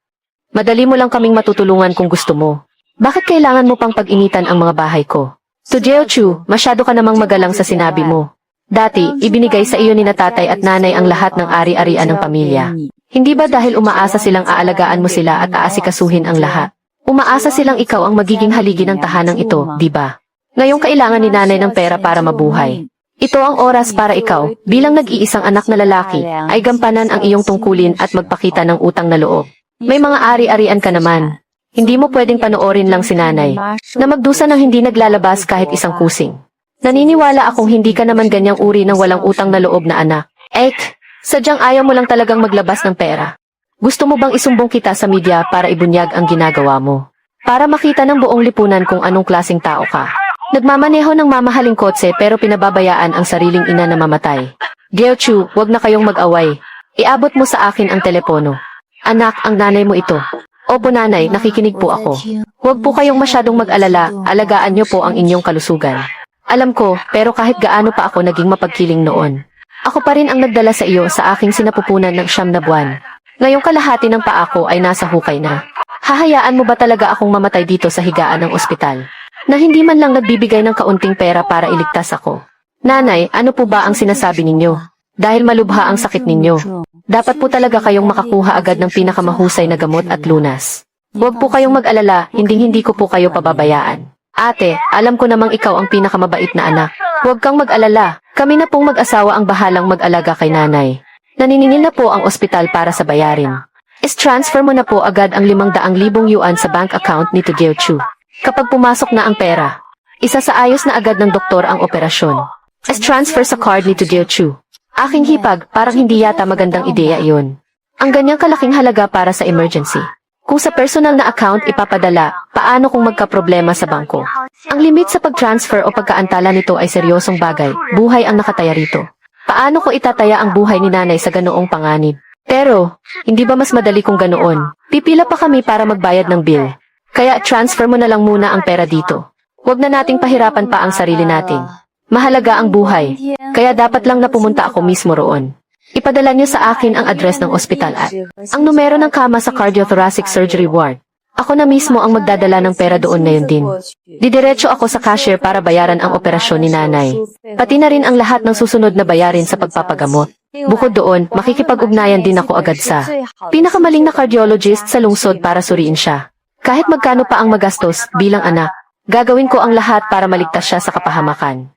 Madali mo lang kaming matutulungan kung gusto mo. Bakit kailangan mo pang pag-initan ang mga bahay ko? Tudeo Chu, masyado ka namang magalang sa sinabi mo. Dati, ibinigay sa iyo ni na tatay at nanay ang lahat ng ari-arian ng pamilya. Hindi ba dahil umaasa silang aalagaan mo sila at aasikasuhin ang lahat? Umaasa silang ikaw ang magiging haligi ng tahanang ito, di ba? Ngayong kailangan ni nanay ng pera para mabuhay. Ito ang oras para ikaw, bilang nag-iisang anak na lalaki, ay gampanan ang iyong tungkulin at magpakita ng utang na loob. May mga ari-arian ka naman. Hindi mo pwedeng panoorin lang si nanay, na magdusa ng hindi naglalabas kahit isang kusing. Naniniwala akong hindi ka naman ganyang uri ng walang utang na loob na anak. Ek, sadyang ayaw mo lang talagang maglabas ng pera. Gusto mo bang isumbong kita sa media para ibunyag ang ginagawa mo? Para makita ng buong lipunan kung anong klaseng tao ka. Nagmamaneho ng mamahaling kotse pero pinababayaan ang sariling ina na mamatay. Geo Chu, wag na kayong mag-away. Iabot mo sa akin ang telepono. Anak, ang nanay mo ito. Opo nanay, nakikinig po ako. Huwag po kayong masyadong mag-alala, alagaan niyo po ang inyong kalusugan. Alam ko, pero kahit gaano pa ako naging mapagkiling noon. Ako pa rin ang nagdala sa iyo sa aking sinapupunan ng 9 na buwan. Ngayong kalahati ng paa ko ay nasa hukay na. Hahayaan mo ba talaga akong mamatay dito sa higaan ng ospital? Na hindi man lang nagbibigay ng kaunting pera para iligtas ako. Nanay, ano po ba ang sinasabi ninyo? Dahil malubha ang sakit ninyo. Dapat po talaga kayong makakuha agad ng pinakamahusay na gamot at lunas. Huwag po kayong mag-alala, hindi ko po kayo pababayaan. Ate, alam ko namang ikaw ang pinakamabait na anak. Huwag kang mag-alala, kami na pong mag-asawa ang bahalang mag-alaga kay nanay. Naniningil na po ang ospital para sa bayarin. Is-transfer mo na po agad ang 500,000 yuan sa bank account ni Tugeo Chu. Kapag pumasok na ang pera, isasaayos na agad ng doktor ang operasyon. Is-transfer sa card ni Tugeo Chu. Aking hipag, parang hindi yata magandang ideya iyon. Ang ganyang kalaking halaga para sa emergency. Kung sa personal na account ipapadala, paano kung magkaproblema sa bangko? Ang limit sa pag-transfer o pagkaantala nito ay seryosong bagay, buhay ang nakataya rito. Paano ko itataya ang buhay ni nanay sa ganoong panganib? Pero, hindi ba mas madali kung ganoon? Pipila pa kami para magbayad ng bill. Kaya transfer mo na lang muna ang pera dito. Huwag na nating pahirapan pa ang sarili natin. Mahalaga ang buhay, kaya dapat lang na pumunta ako mismo roon. Ipadala niyo sa akin ang address ng ospital at ang numero ng kama sa cardiothoracic surgery ward. Ako na mismo ang magdadala ng pera doon ngayon din. Didiretso ako sa cashier para bayaran ang operasyon ni nanay. Pati na rin ang lahat ng susunod na bayarin sa pagpapagamot. Bukod doon, makikipag-ugnayan din ako agad sa pinakamaling na cardiologist sa lungsod para suriin siya. Kahit magkano pa ang magastos bilang anak, gagawin ko ang lahat para maligtas siya sa kapahamakan.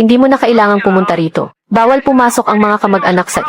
Hindi mo na kailangang pumunta rito. Bawal pumasok ang mga kamag-anak sa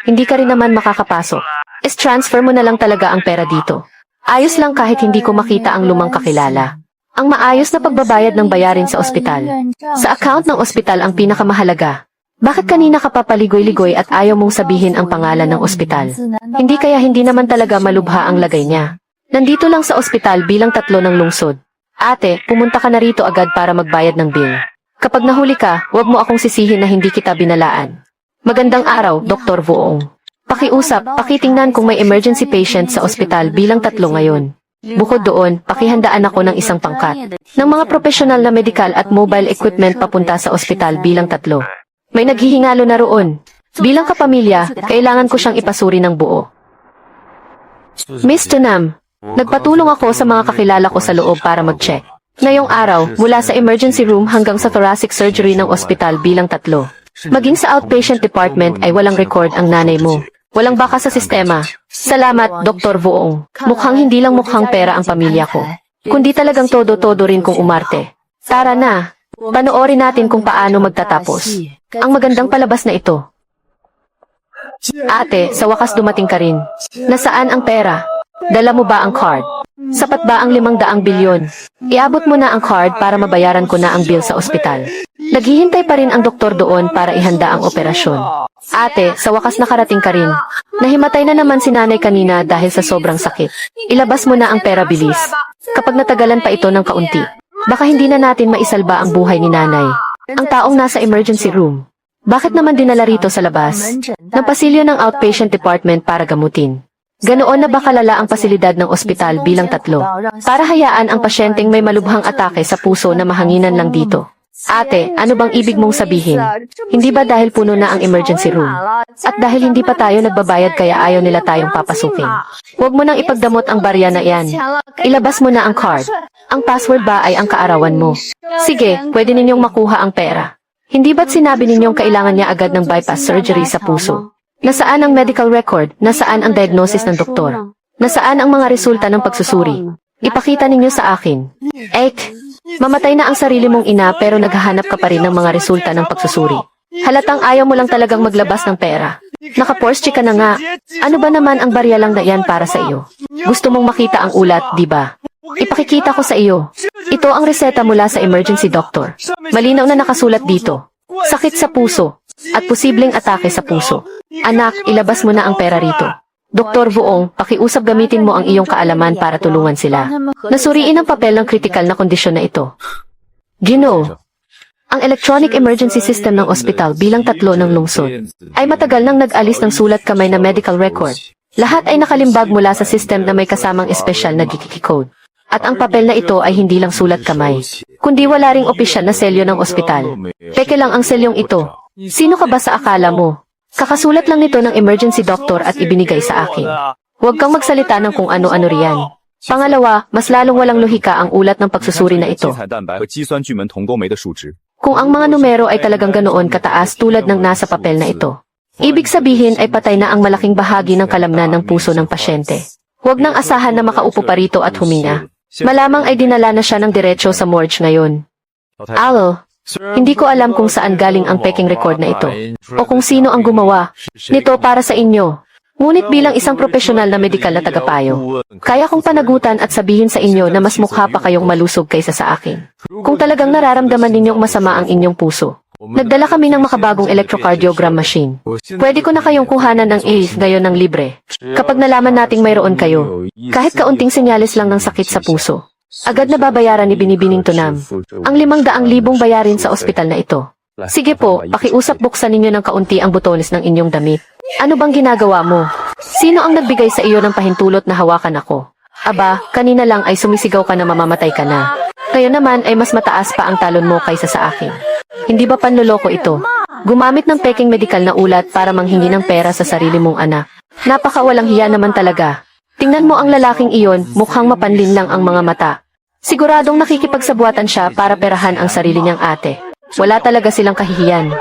Hindi ka rin naman makakapasok. Is-transfer mo na lang talaga ang pera dito. Ayos lang kahit hindi ko makita ang lumang kakilala. Ang maayos na pagbabayad ng bayarin sa ospital. Sa account ng ospital ang pinakamahalaga. Bakit kanina ka papaligoy-ligoy at ayaw mong sabihin ang pangalan ng ospital? Hindi kaya hindi naman talaga malubha ang lagay niya. Nandito lang sa ospital bilang 3 ng lungsod. Ate, pumunta ka na rito agad para magbayad ng bill. Kapag nahuli ka, huwag mo akong sisihin na hindi kita binalaan. Magandang araw, Dr. Vuong. Pakiusap, pakitingnan kung may emergency patient sa ospital bilang 3 ngayon. Bukod doon, pakihandaan ako ng isang pangkat ng mga profesional na medical at mobile equipment papunta sa ospital bilang 3. May naghihingalo na roon. Bilang kapamilya, kailangan ko siyang ipasuri ng buo. Miss Tunam, nagpatulong ako sa mga kakilala ko sa loob para mag-check. Ngayong araw, mula sa emergency room hanggang sa thoracic surgery ng ospital bilang 3. Maging sa outpatient department ay walang record ang nanay mo. Walang baka sa sistema. Salamat, Dr. Vuong. Mukhang hindi lang mukhang pera ang pamilya ko. Kundi talagang todo-todo rin kung umarte. Tara na, panoorin natin kung paano magtatapos. Ang magandang palabas na ito. Ate, sa wakas dumating ka rin. Nasaan ang pera? Dala mo ba ang card? Sapat ba ang 500 bilyon? Iabot mo na ang card para mabayaran ko na ang bill sa ospital. Naghihintay pa rin ang doktor doon para ihanda ang operasyon. Ate, sa wakas nakarating ka rin. Nahimatay na naman si nanay kanina dahil sa sobrang sakit. Ilabas mo na ang pera bilis. Kapag natagalan pa ito ng kaunti, baka hindi na natin maisalba ang buhay ni nanay. Ang taong nasa emergency room. Bakit naman dinala rito sa labas? Ng pasilyo ng outpatient department para gamutin. Ganoon na ba kalala ang pasilidad ng ospital bilang 3? Para hayaan ang pasyenteng may malubhang atake sa puso na mahanginan lang dito. Ate, ano bang ibig mong sabihin? Hindi ba dahil puno na ang emergency room? At dahil hindi pa tayo nagbabayad kaya ayaw nila tayong papasukin? Huwag mo nang ipagdamot ang barya na iyan. Ilabas mo na ang card. Ang password ba ay ang kaarawan mo? Sige, pwede ninyong makuha ang pera. Hindi ba't sinabi ninyong kailangan niya agad ng bypass surgery sa puso? Nasaan ang medical record? Nasaan ang diagnosis ng doktor? Nasaan ang mga resulta ng pagsusuri? Ipakita ninyo sa akin. Mamatay na ang sarili mong ina pero naghahanap ka pa rin ng mga resulta ng pagsusuri. Halatang ayaw mo lang talagang maglabas ng pera. Naka-Porsche ka na nga. Ano ba naman ang barya lang na yan para sa iyo? Gusto mong makita ang ulat, di ba? Ipakikita ko sa iyo. Ito ang reseta mula sa emergency doctor. Malinaw na nakasulat dito. Sakit sa puso at posibleng atake sa puso. Anak, ilabas mo na ang pera rito. Dr. Vuong, pakiusap gamitin mo ang iyong kaalaman para tulungan sila. Nasuriin ang papel ng kritikal na kondisyon na ito. Ginoo, ang electronic emergency system ng ospital bilang 3 ng lungsod ay matagal nang nag-alis ng sulat kamay na medical record. Lahat ay nakalimbag mula sa system na may kasamang espesyal na geeky code. At ang papel na ito ay hindi lang sulat kamay, kundi wala ring opisyal na selyo ng ospital. Peke lang ang selyong ito. Sino ka ba sa akala mo? Kakasulat lang nito ng emergency doctor at ibinigay sa akin. Huwag kang magsalita ng kung ano-ano riyan. Pangalawa, mas lalong walang lohika ang ulat ng pagsusuri na ito. 肽蛋白和肌酸聚门同沟酶的数值。 Kung ang mga numero ay talagang ganoon kataas tulad ng nasa papel na ito, ibig sabihin ay patay na ang malaking bahagi ng kalamnan ng puso ng pasyente. Huwag nang asahan na makaupo pa rito at huminga. Malamang ay dinala na siya ng diretso sa morgue ngayon. Alo, hindi ko alam kung saan galing ang peking record na ito, o kung sino ang gumawa nito para sa inyo. Ngunit bilang isang profesional na medikal na tagapayo, kaya kong panagutan at sabihin sa inyo na mas mukha pa kayong malusog kaysa sa akin. Kung talagang nararamdaman ninyong masama ang inyong puso, nagdala kami ng makabagong electrocardiogram machine. Pwede ko na kayong kuhanan ng ACE ngayon ng libre. Kapag nalaman nating mayroon kayo, kahit kaunting senyales lang ng sakit sa puso, agad na babayaran ni Binibining Tunam ang 500,000 bayarin sa ospital na ito. Sige po, pakiusap buksan ninyo ng kaunti ang butones ng inyong damit. Ano bang ginagawa mo? Sino ang nagbigay sa iyo ng pahintulot na hawakan ako? Aba, kanina lang ay sumisigaw ka na mamamatay ka na. Ngayon naman ay mas mataas pa ang talon mo kaysa sa akin. Hindi ba panloloko ito? Gumamit ng peking medikal na ulat para manghingi ng pera sa sarili mong anak. Napakawalang hiya naman talaga. Tingnan mo ang lalaking iyon, mukhang mapanlin lang ang mga mata. Siguradong nakikipagsabuatan siya para perahan ang sarili niyang ate. Wala talaga silang kahihiyan.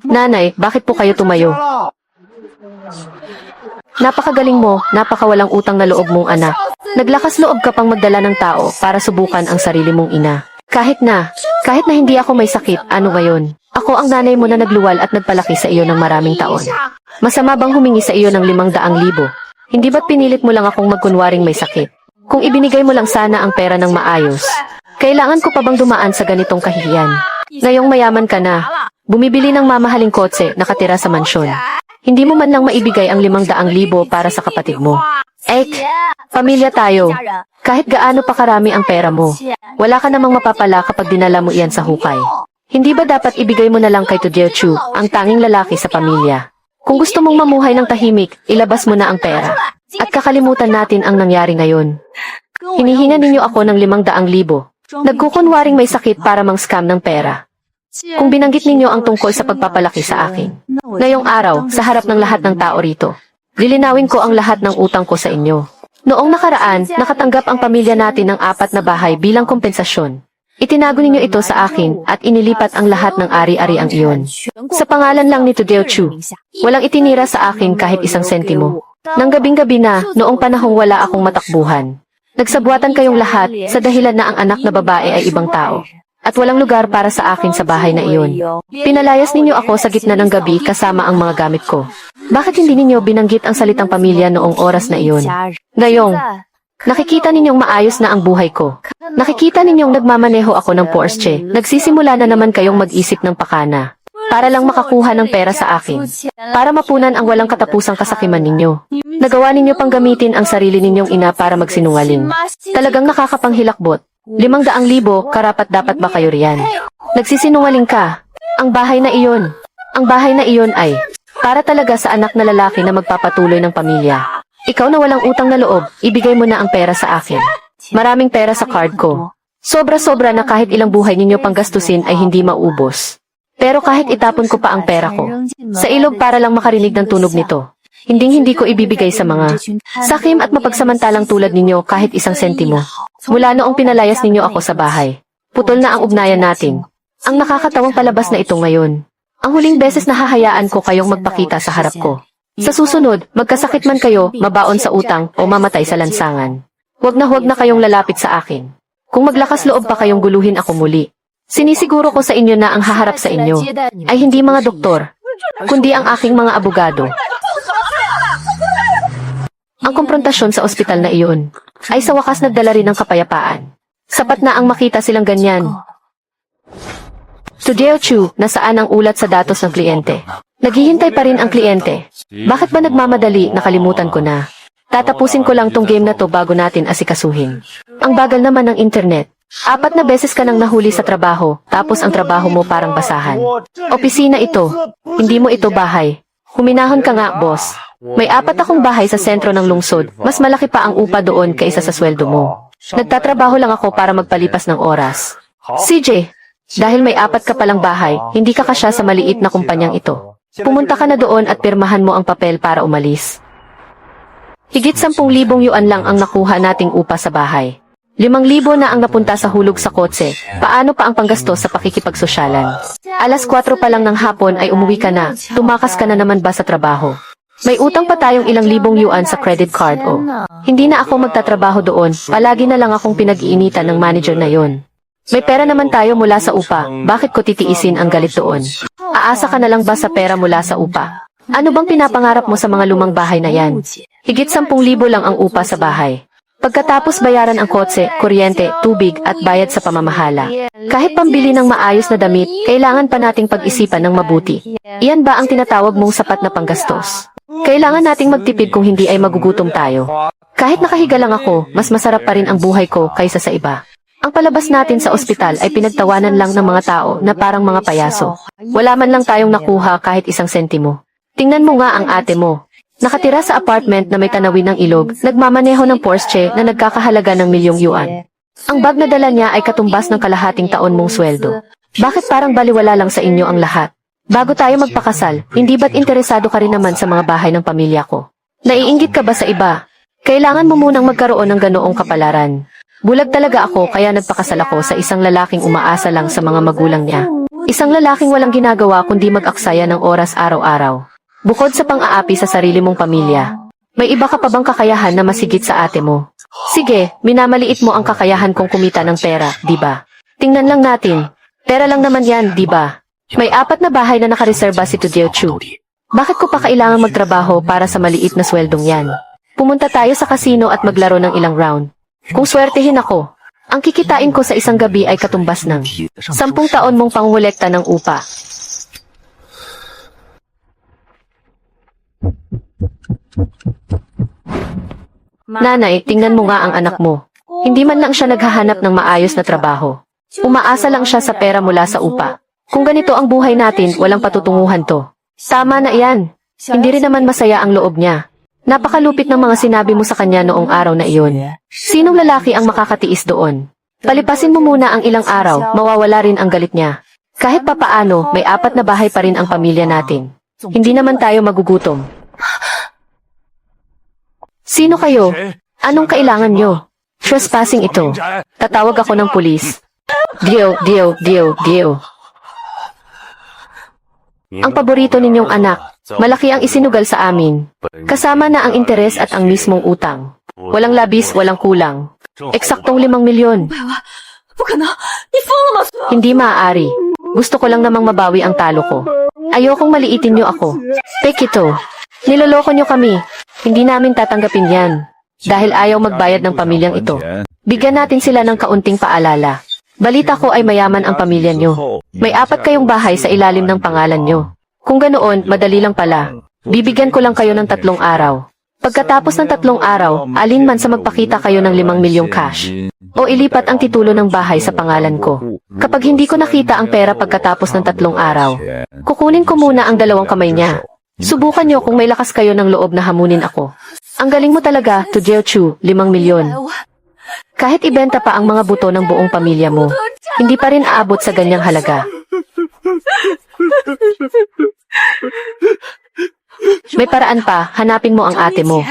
Nanay, bakit po kayo tumayo? Napakagaling mo, napakawalang utang na loob mong anak. Naglakas loob ka pang magdala ng tao para subukan ang sarili mong ina. Kahit na hindi ako may sakit, ano ngayon? Ako ang nanay mo na nagluwal at nagpalaki sa iyo ng maraming taon. Masama bang humingi sa iyo ng 500,000? Hindi ba't pinilit mo lang akong magkunwaring may sakit? Kung ibinigay mo lang sana ang pera ng maayos, kailangan ko pa bang dumaan sa ganitong kahihiyan? Ngayong mayaman ka na, bumibili ng mamahaling kotse, nakatira sa mansyon. Hindi mo man lang maibigay ang 500,000 para sa kapatid mo. Pamilya tayo. Kahit gaano pa karami ang pera mo, wala ka namang mapapala kapag dinala mo iyan sa hukay. Hindi ba dapat ibigay mo na lang kay Tudyechu, ang tanging lalaki sa pamilya? Kung gusto mong mamuhay ng tahimik, ilabas mo na ang pera. At kakalimutan natin ang nangyari ngayon. Hinihinga ninyo ako ng 500,000. Nagkukunwaring may sakit para mang-scam ng pera. Kung binanggit ninyo ang tungkol sa pagpapalaki sa akin, ngayong araw, sa harap ng lahat ng tao rito, lilinawin ko ang lahat ng utang ko sa inyo. Noong nakaraan, nakatanggap ang pamilya natin ng 4 na bahay bilang kompensasyon. Itinago ninyo ito sa akin at inilipat ang lahat ng ari-ariang iyon. Sa pangalan lang ni Tudyechu, walang itinira sa akin kahit isang sentimo. Nang gabing-gabi na, noong panahong wala akong matakbuhan, nagsabuatan kayong lahat sa dahilan na ang anak na babae ay ibang tao. At walang lugar para sa akin sa bahay na iyon. Pinalayas ninyo ako sa gitna ng gabi kasama ang mga gamit ko. Bakit hindi ninyo binanggit ang salitang pamilya noong oras na iyon? Ngayong, nakikita ninyong maayos na ang buhay ko. Nakikita ninyong nagmamaneho ako ng Porsche. Nagsisimula na naman kayong mag-isip ng pakana. Para lang makakuha ng pera sa akin. Para mapunan ang walang katapusang kasakiman ninyo. Nagawa ninyo pang gamitin ang sarili ninyong ina para magsinungaling. Talagang nakakapanghilakbot. 500,000, karapat dapat ba kayo riyan? Nagsisinungaling ka. Ang bahay na iyon ay para talaga sa anak na lalaki na magpapatuloy ng pamilya. Ikaw na walang utang na loob, ibigay mo na ang pera sa akin. Maraming pera sa card ko. Sobra-sobra na kahit ilang buhay ninyo pang gastusin ay hindi maubos. Pero kahit itapon ko pa ang pera ko sa ilog para lang makarinig ng tunog nito, hindi ko ibibigay sa mga sakim at mapagsamantalang tulad ninyo kahit isang sentimo. Mula noong pinalayas ninyo ako sa bahay, putol na ang ugnayan natin. Ang nakakatawang palabas na ito ngayon. Ang huling beses na hahayaan ko kayong magpakita sa harap ko. Sa susunod, magkasakit man kayo, mabaon sa utang, o mamatay sa lansangan. Huwag na kayong lalapit sa akin. Kung maglakas loob pa kayong guluhin ako muli, sinisiguro ko sa inyo na ang haharap sa inyo ay hindi mga doktor, kundi ang aking mga abogado. Ang komprontasyon sa ospital na iyon ay sa wakas nagdala rin ng kapayapaan. Sapat na ang makita silang ganyan. Tudyechu, nasaan ang ulat sa datos ng kliyente? Naghihintay pa rin ang kliyente. Bakit ba nagmamadali? Nakalimutan ko na. Tatapusin ko lang tong game na to bago natin asikasuhin. Ang bagal naman ng internet. 4 na beses ka nang nahuli sa trabaho, tapos ang trabaho mo parang basahan. Opisina ito. Hindi mo ito bahay. Huminahon ka nga, boss. May 4 akong bahay sa sentro ng lungsod. Mas malaki pa ang upa doon kaysa sa sweldo mo. Nagtatrabaho lang ako para magpalipas ng oras. CJ, dahil may 4 ka palang bahay, hindi ka kasya sa maliit na kumpanyang ito. Pumunta ka na doon at pirmahan mo ang papel para umalis. Higit 10,000 yuan lang ang nakuha nating upa sa bahay. 5,000 na ang napunta sa hulog sa kotse. Paano pa ang panggastos sa pakikipagsosyalan? Alas 4 pa lang ng hapon ay umuwi ka na. Tumakas ka na naman ba sa trabaho? May utang pa tayong ilang libong yuan sa credit card o. Hindi na ako magtatrabaho doon. Palagi na lang akong pinag-iinitan ng manager na yon. May pera naman tayo mula sa upa. Bakit ko titiisin ang galit doon? Aasa ka na lang ba sa pera mula sa upa? Ano bang pinapangarap mo sa mga lumang bahay na yan? Higit 10,000 lang ang upa sa bahay. Pagkatapos bayaran ang kotse, kuryente, tubig at bayad sa pamamahala. Kahit pambili ng maayos na damit, kailangan pa nating pag-isipan ng mabuti. Iyan ba ang tinatawag mong sapat na panggastos? Kailangan nating magtipid kung hindi ay magugutom tayo. Kahit nakahiga lang ako, mas masarap pa rin ang buhay ko kaysa sa iba. Ang palabas natin sa ospital ay pinagtawanan lang ng mga tao na parang mga payaso. Wala man lang tayong nakuha kahit 1 sentimo. Tingnan mo nga ang ate mo. Nakatira sa apartment na may tanawin ng ilog, nagmamaneho ng Porsche na nagkakahalaga ng milyong yuan. Ang bag na dala niya ay katumbas ng kalahating taon mong sweldo. Bakit parang baliwala lang sa inyo ang lahat? Bago tayo magpakasal, hindi ba't interesado ka rin naman sa mga bahay ng pamilya ko? Naiinggit ka ba sa iba? Kailangan mo munang magkaroon ng ganoong kapalaran. Bulag talaga ako kaya nagpakasal ako sa isang lalaking umaasa lang sa mga magulang niya. Isang lalaking walang ginagawa kundi mag-aksaya ng oras araw-araw. Bukod sa pang-aapi sa sarili mong pamilya, may iba ka pa bang kakayahan na masigit sa ate mo? Sige, minamaliit mo ang kakayahan kong kumita ng pera, di ba? Tingnan lang natin. Pera lang naman yan, di ba? May 4 na bahay na nakareserba si Tudeo Chu. Bakit ko pa kailangang magtrabaho para sa maliit na sweldong yan? Pumunta tayo sa kasino at maglaro ng ilang round. Kung swertehin ako, ang kikitain ko sa isang gabi ay katumbas ng 10 taon mong pangolekta ng upa. Nanay, tingnan mo nga ang anak mo. Hindi man lang siya naghahanap ng maayos na trabaho. Umaasa lang siya sa pera mula sa upa. Kung ganito ang buhay natin, walang patutunguhan to. Tama na yan. Hindi rin naman masaya ang loob niya. Napakalupit ng mga sinabi mo sa kanya noong araw na iyon. Sinong lalaki ang makakatiis doon? Palipasin mo muna ang ilang araw, mawawala rin ang galit niya. Kahit papaano, may 4 na bahay pa rin ang pamilya natin. Hindi naman tayo magugutom. Sino kayo? Anong kailangan nyo? Trespassing ito. Tatawag ako ng pulis. Dio. Ang paborito ninyong anak, malaki ang isinugal sa amin. Kasama na ang interes at ang mismong utang. Walang labis, walang kulang. Eksaktong 5 milyon. Hindi maaari. Gusto ko lang namang mabawi ang talo ko. Ayokong maliitin nyo ako. Fake ito. Niloloko nyo kami. Hindi namin tatanggapin yan. Dahil ayaw magbayad ng pamilyang ito. Bigyan natin sila ng kaunting paalala. Balita ko ay mayaman ang pamilya nyo. May 4 kayong bahay sa ilalim ng pangalan nyo. Kung ganoon, madali lang pala. Bibigyan ko lang kayo ng 3 araw. Pagkatapos ng 3 araw, alinman sa magpakita kayo ng 5 milyong cash. O ilipat ang titulo ng bahay sa pangalan ko. Kapag hindi ko nakita ang pera pagkatapos ng 3 araw, kukunin ko muna ang 2 kamay niya. Subukan nyo kung may lakas kayo ng loob na hamunin ako. Ang galing mo talaga, Tudeo Chu, 5 milyon. Kahit ibenta pa ang mga buto ng buong pamilya mo, hindi pa rin aabot sa ganyang halaga. May paraan pa, hanapin mo ang ate mo.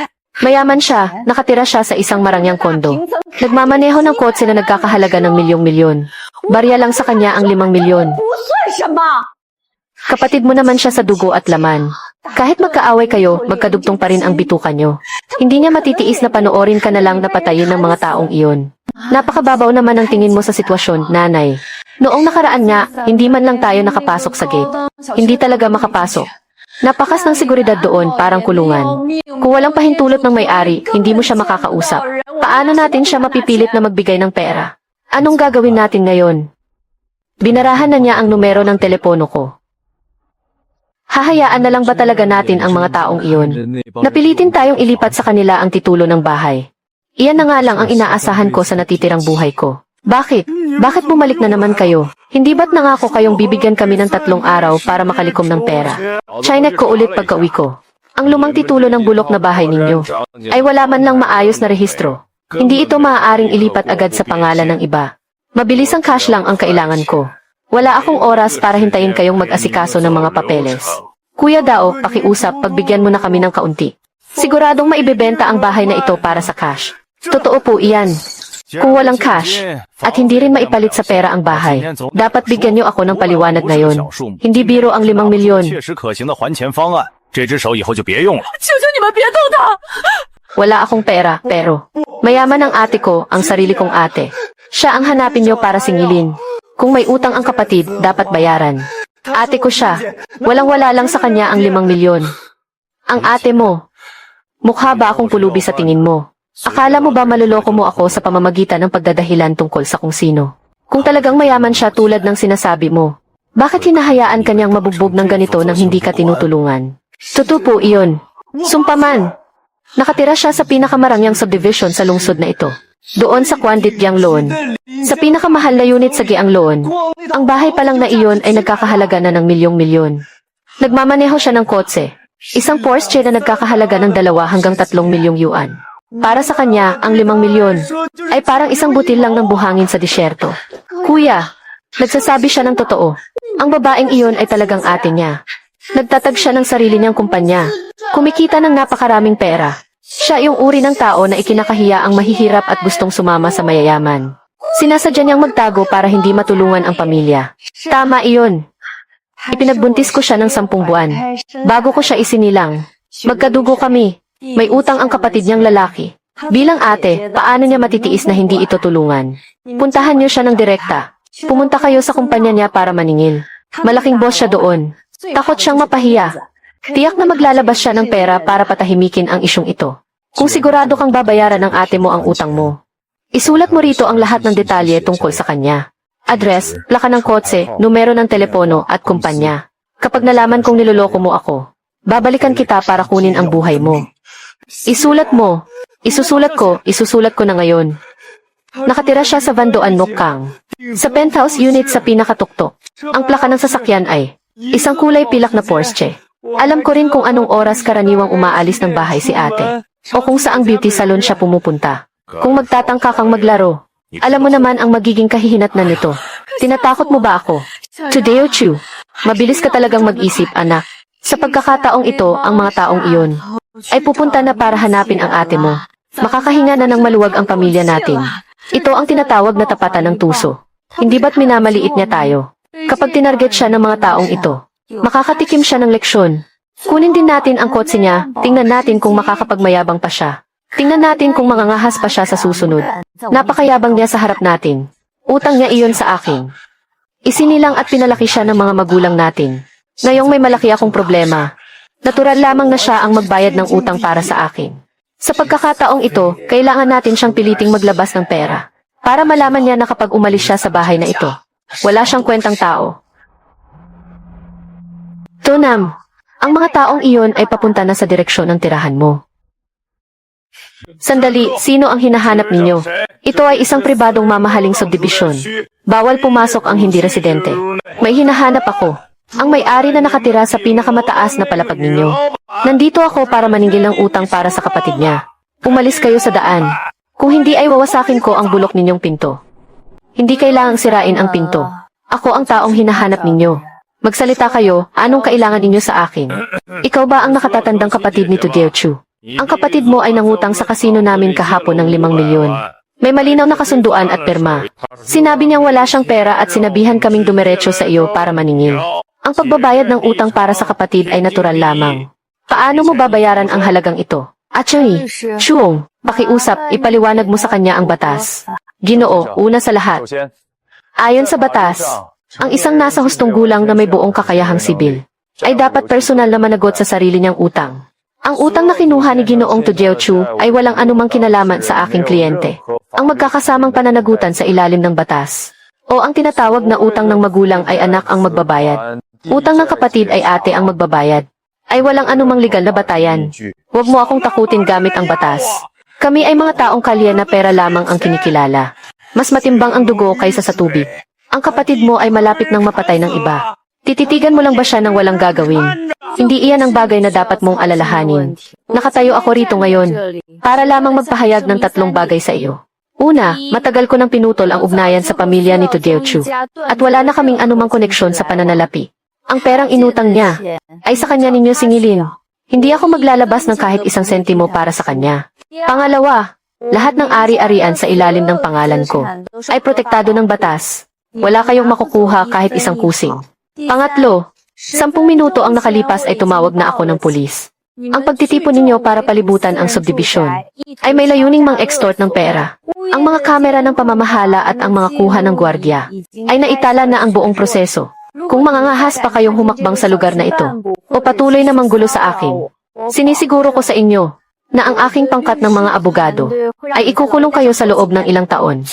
Mayaman siya, nakatira siya sa isang marangyang kondo. Nagmamaneho ng kotse na nagkakahalaga ng milyong-milyon. Barya lang sa kanya ang 5 milyon. Kapatid mo naman siya sa dugo at laman. Kahit magkaaway kayo, magkadugtong pa rin ang bituka nyo. Hindi niya matitiis na panoorin ka na lang na patayin ng mga taong iyon. Napakababaw naman ang tingin mo sa sitwasyon, nanay. Noong nakaraan nga, hindi man lang tayo nakapasok sa gate. Hindi talaga makapasok. Napakas ng seguridad doon, parang kulungan. Kung walang pahintulot ng may-ari, hindi mo siya makakausap. Paano natin siya mapipilit na magbigay ng pera? Anong gagawin natin ngayon? Binarahan na niya ang numero ng telepono ko. Hahayaan na lang ba talaga natin ang mga taong iyon? Napilitin tayong ilipat sa kanila ang titulo ng bahay. Iyan na nga lang ang inaasahan ko sa natitirang buhay ko. Bakit? Bakit bumalik na naman kayo? Hindi ba't nangako kayong bibigyan kami ng 3 araw para makalikom ng pera? Chinek ko ulit pagka-uwi ko. Ang lumang titulo ng bulok na bahay ninyo ay wala man lang maayos na rehistro. Hindi ito maaaring ilipat agad sa pangalan ng iba. Mabilis ang cash lang ang kailangan ko. Wala akong oras para hintayin kayong mag-asikaso ng mga papeles. Kuya Dao, pakiusap, pagbigyan mo na kami ng kaunti. Siguradong maibebenta ang bahay na ito para sa cash. Totoo po iyan. Kung walang cash, at hindi rin maipalit sa pera ang bahay, dapat bigyan niyo ako ng paliwanag ngayon. Hindi biro ang 5 milyon. 确实可行的还钱方案，这只手以后就别用了。 Wala akong pera, pero mayaman ang ate ko, ang sarili kong ate. Siya ang hanapin niyo para singilin. Kung may utang ang kapatid, dapat bayaran. Ate ko siya. Walang-wala lang sa kanya ang 5 milyon. Ang ate mo. Mukha ba akong pulubi sa tingin mo? Akala mo ba maluloko mo ako sa pamamagitan ng pagdadahilan tungkol sa kung sino? Kung talagang mayaman siya tulad ng sinasabi mo, bakit hinahayaan kanyang mabugbog ng ganito nang hindi ka tinutulungan? Totoo po iyon. Sumpaman. Nakatira siya sa pinakamarangyang subdivision sa lungsod na ito. Doon sa Kwandit Giangloon. Sa pinakamahal na unit sa Giangloon. Ang bahay pa lang na iyon ay nagkakahalaga na ng milyong-milyon. Nagmamaneho siya ng kotse. Isang Porsche na nagkakahalaga ng 2 hanggang 3 milyong yuan. Para sa kanya, ang 5 milyon ay parang isang butil lang ng buhangin sa disyerto. Kuya, nagsasabi siya ng totoo. Ang babaeng iyon ay talagang ate niya. Nagtatag siya ng sarili niyang kumpanya. Kumikita ng napakaraming pera. Siya yung uri ng tao na ikinakahiya ang mahihirap at gustong sumama sa mayayaman. Sinasadya niyang magtago para hindi matulungan ang pamilya. Tama iyon. Ipinagbuntis ko siya ng 10 buwan. Bago ko siya isinilang. Magkadugo kami. May utang ang kapatid niyang lalaki. Bilang ate, paano niya matitiis na hindi ito tulungan? Puntahan niyo siya ng direkta. Pumunta kayo sa kumpanya niya para maningil. Malaking boss siya doon. Takot siyang mapahiya. Tiyak na maglalabas siya ng pera para patahimikin ang isyong ito. Kung sigurado kang babayaran ng ate mo ang utang mo, isulat mo rito ang lahat ng detalye tungkol sa kanya. Address, plaka ng kotse, numero ng telepono at kumpanya. Kapag nalaman kong niloloko mo ako, babalikan kita para kunin ang buhay mo. Isulat mo. Isusulat ko na ngayon. Nakatira siya sa Vandoan Nokang. Sa penthouse unit sa pinakatuktok. Ang plaka ng sasakyan ay isang kulay pilak na Porsche. Alam ko rin kung anong oras karaniwang umaalis ng bahay si ate. O kung saang beauty salon siya pumupunta. Kung magtatangka kang maglaro, alam mo naman ang magiging kahihinatnan nito. Tinatakot mo ba ako? Tudeo Chu, mabilis ka talagang mag-isip, anak. Sa pagkakataong ito, ang mga taong iyon ay pupunta na para hanapin ang ate mo. Makakahinga na ng maluwag ang pamilya natin. Ito ang tinatawag na tapatan ng tuso. Hindi ba't minamaliit niya tayo? Kapag tinarget siya ng mga taong ito, makakatikim siya ng leksyon. Kunin din natin ang kotse niya, tingnan natin kung makakapagmayabang pa siya. Tingnan natin kung mangangahas pa siya sa susunod. Napakayabang niya sa harap natin. Utang niya iyon sa akin. Isinilang at pinalaki siya ng mga magulang natin. Ngayong may malaki akong problema, natural lamang na siya ang magbayad ng utang para sa akin. Sa pagkakataong ito, kailangan natin siyang piliting maglabas ng pera. Para malaman niya na kapag umalis siya sa bahay na ito, wala siyang kwentang tao. Tunam, ang mga taong iyon ay papunta na sa direksyon ng tirahan mo. Sandali, sino ang hinahanap ninyo? Ito ay isang pribadong mamahaling subdivision. Bawal pumasok ang hindi residente. May hinahanap ako. Ang may-ari na nakatira sa pinakamataas na palapag ninyo. Nandito ako para maningil ng utang para sa kapatid niya. Umalis kayo sa daan. Kung hindi ay wawasakin ko ang bulok ninyong pinto. Hindi kailangang sirain ang pinto. Ako ang taong hinahanap ninyo. Magsalita kayo, anong kailangan ninyo sa akin? Ikaw ba ang nakatatandang kapatid ni Tudeo Chu? Ang kapatid mo ay nangutang sa kasino namin kahapon ng 5 milyon. May malinaw na kasunduan at pirma. Sinabi niyang wala siyang pera at sinabihan kaming dumiretso sa iyo para maningil. Ang pagbabayad ng utang para sa kapatid ay natural lamang. Paano mo babayaran ang halagang ito? Attorney, Chuong, pakiusap, ipaliwanag mo sa kanya ang batas. Ginoo, una sa lahat. Ayon sa batas, ang isang nasa hustong gulang na may buong kakayahang sibil ay dapat personal na managot sa sarili niyang utang. Ang utang na kinuha ni Ginoong Tudeo Chu ay walang anumang kinalaman sa aking kliyente. Ang magkakasamang pananagutan sa ilalim ng batas. O ang tinatawag na utang ng magulang ay anak ang magbabayad. Utang ng kapatid ay ate ang magbabayad. Ay walang anumang legal na batayan. Huwag mo akong takutin gamit ang batas. Kami ay mga taong kalye na pera lamang ang kinikilala. Mas matimbang ang dugo kaysa sa tubig. Ang kapatid mo ay malapit ng mapatay ng iba. Tititigan mo lang ba siya ng walang gagawin? Hindi iyan ang bagay na dapat mong alalahanin. Nakatayo ako rito ngayon para lamang magpahayag ng 3 bagay sa iyo. Una, matagal ko nang pinutol ang ugnayan sa pamilya ni Deochu at wala na kaming anumang koneksyon sa pananalapi. Ang perang inutang niya ay sa kanya ninyo singilin. Hindi ako maglalabas ng kahit 1 sentimo para sa kanya. Pangalawa, lahat ng ari-arian sa ilalim ng pangalan ko ay protektado ng batas. Wala kayong makukuha kahit 1 kusing. Pangatlo, 10 minuto ang nakalipas ay tumawag na ako ng pulis. Ang pagtitipon ninyo para palibutan ang subdibisyon ay may layuning mang-extort ng pera. Ang mga kamera ng pamamahala at ang mga kuha ng gwardiya ay naitala na ang buong proseso. Kung mangangahas pa kayong humakbang sa lugar na ito o patuloy na manggulo sa akin, sinisiguro ko sa inyo na ang aking pangkat ng mga abogado ay ikukulong kayo sa loob ng ilang taon.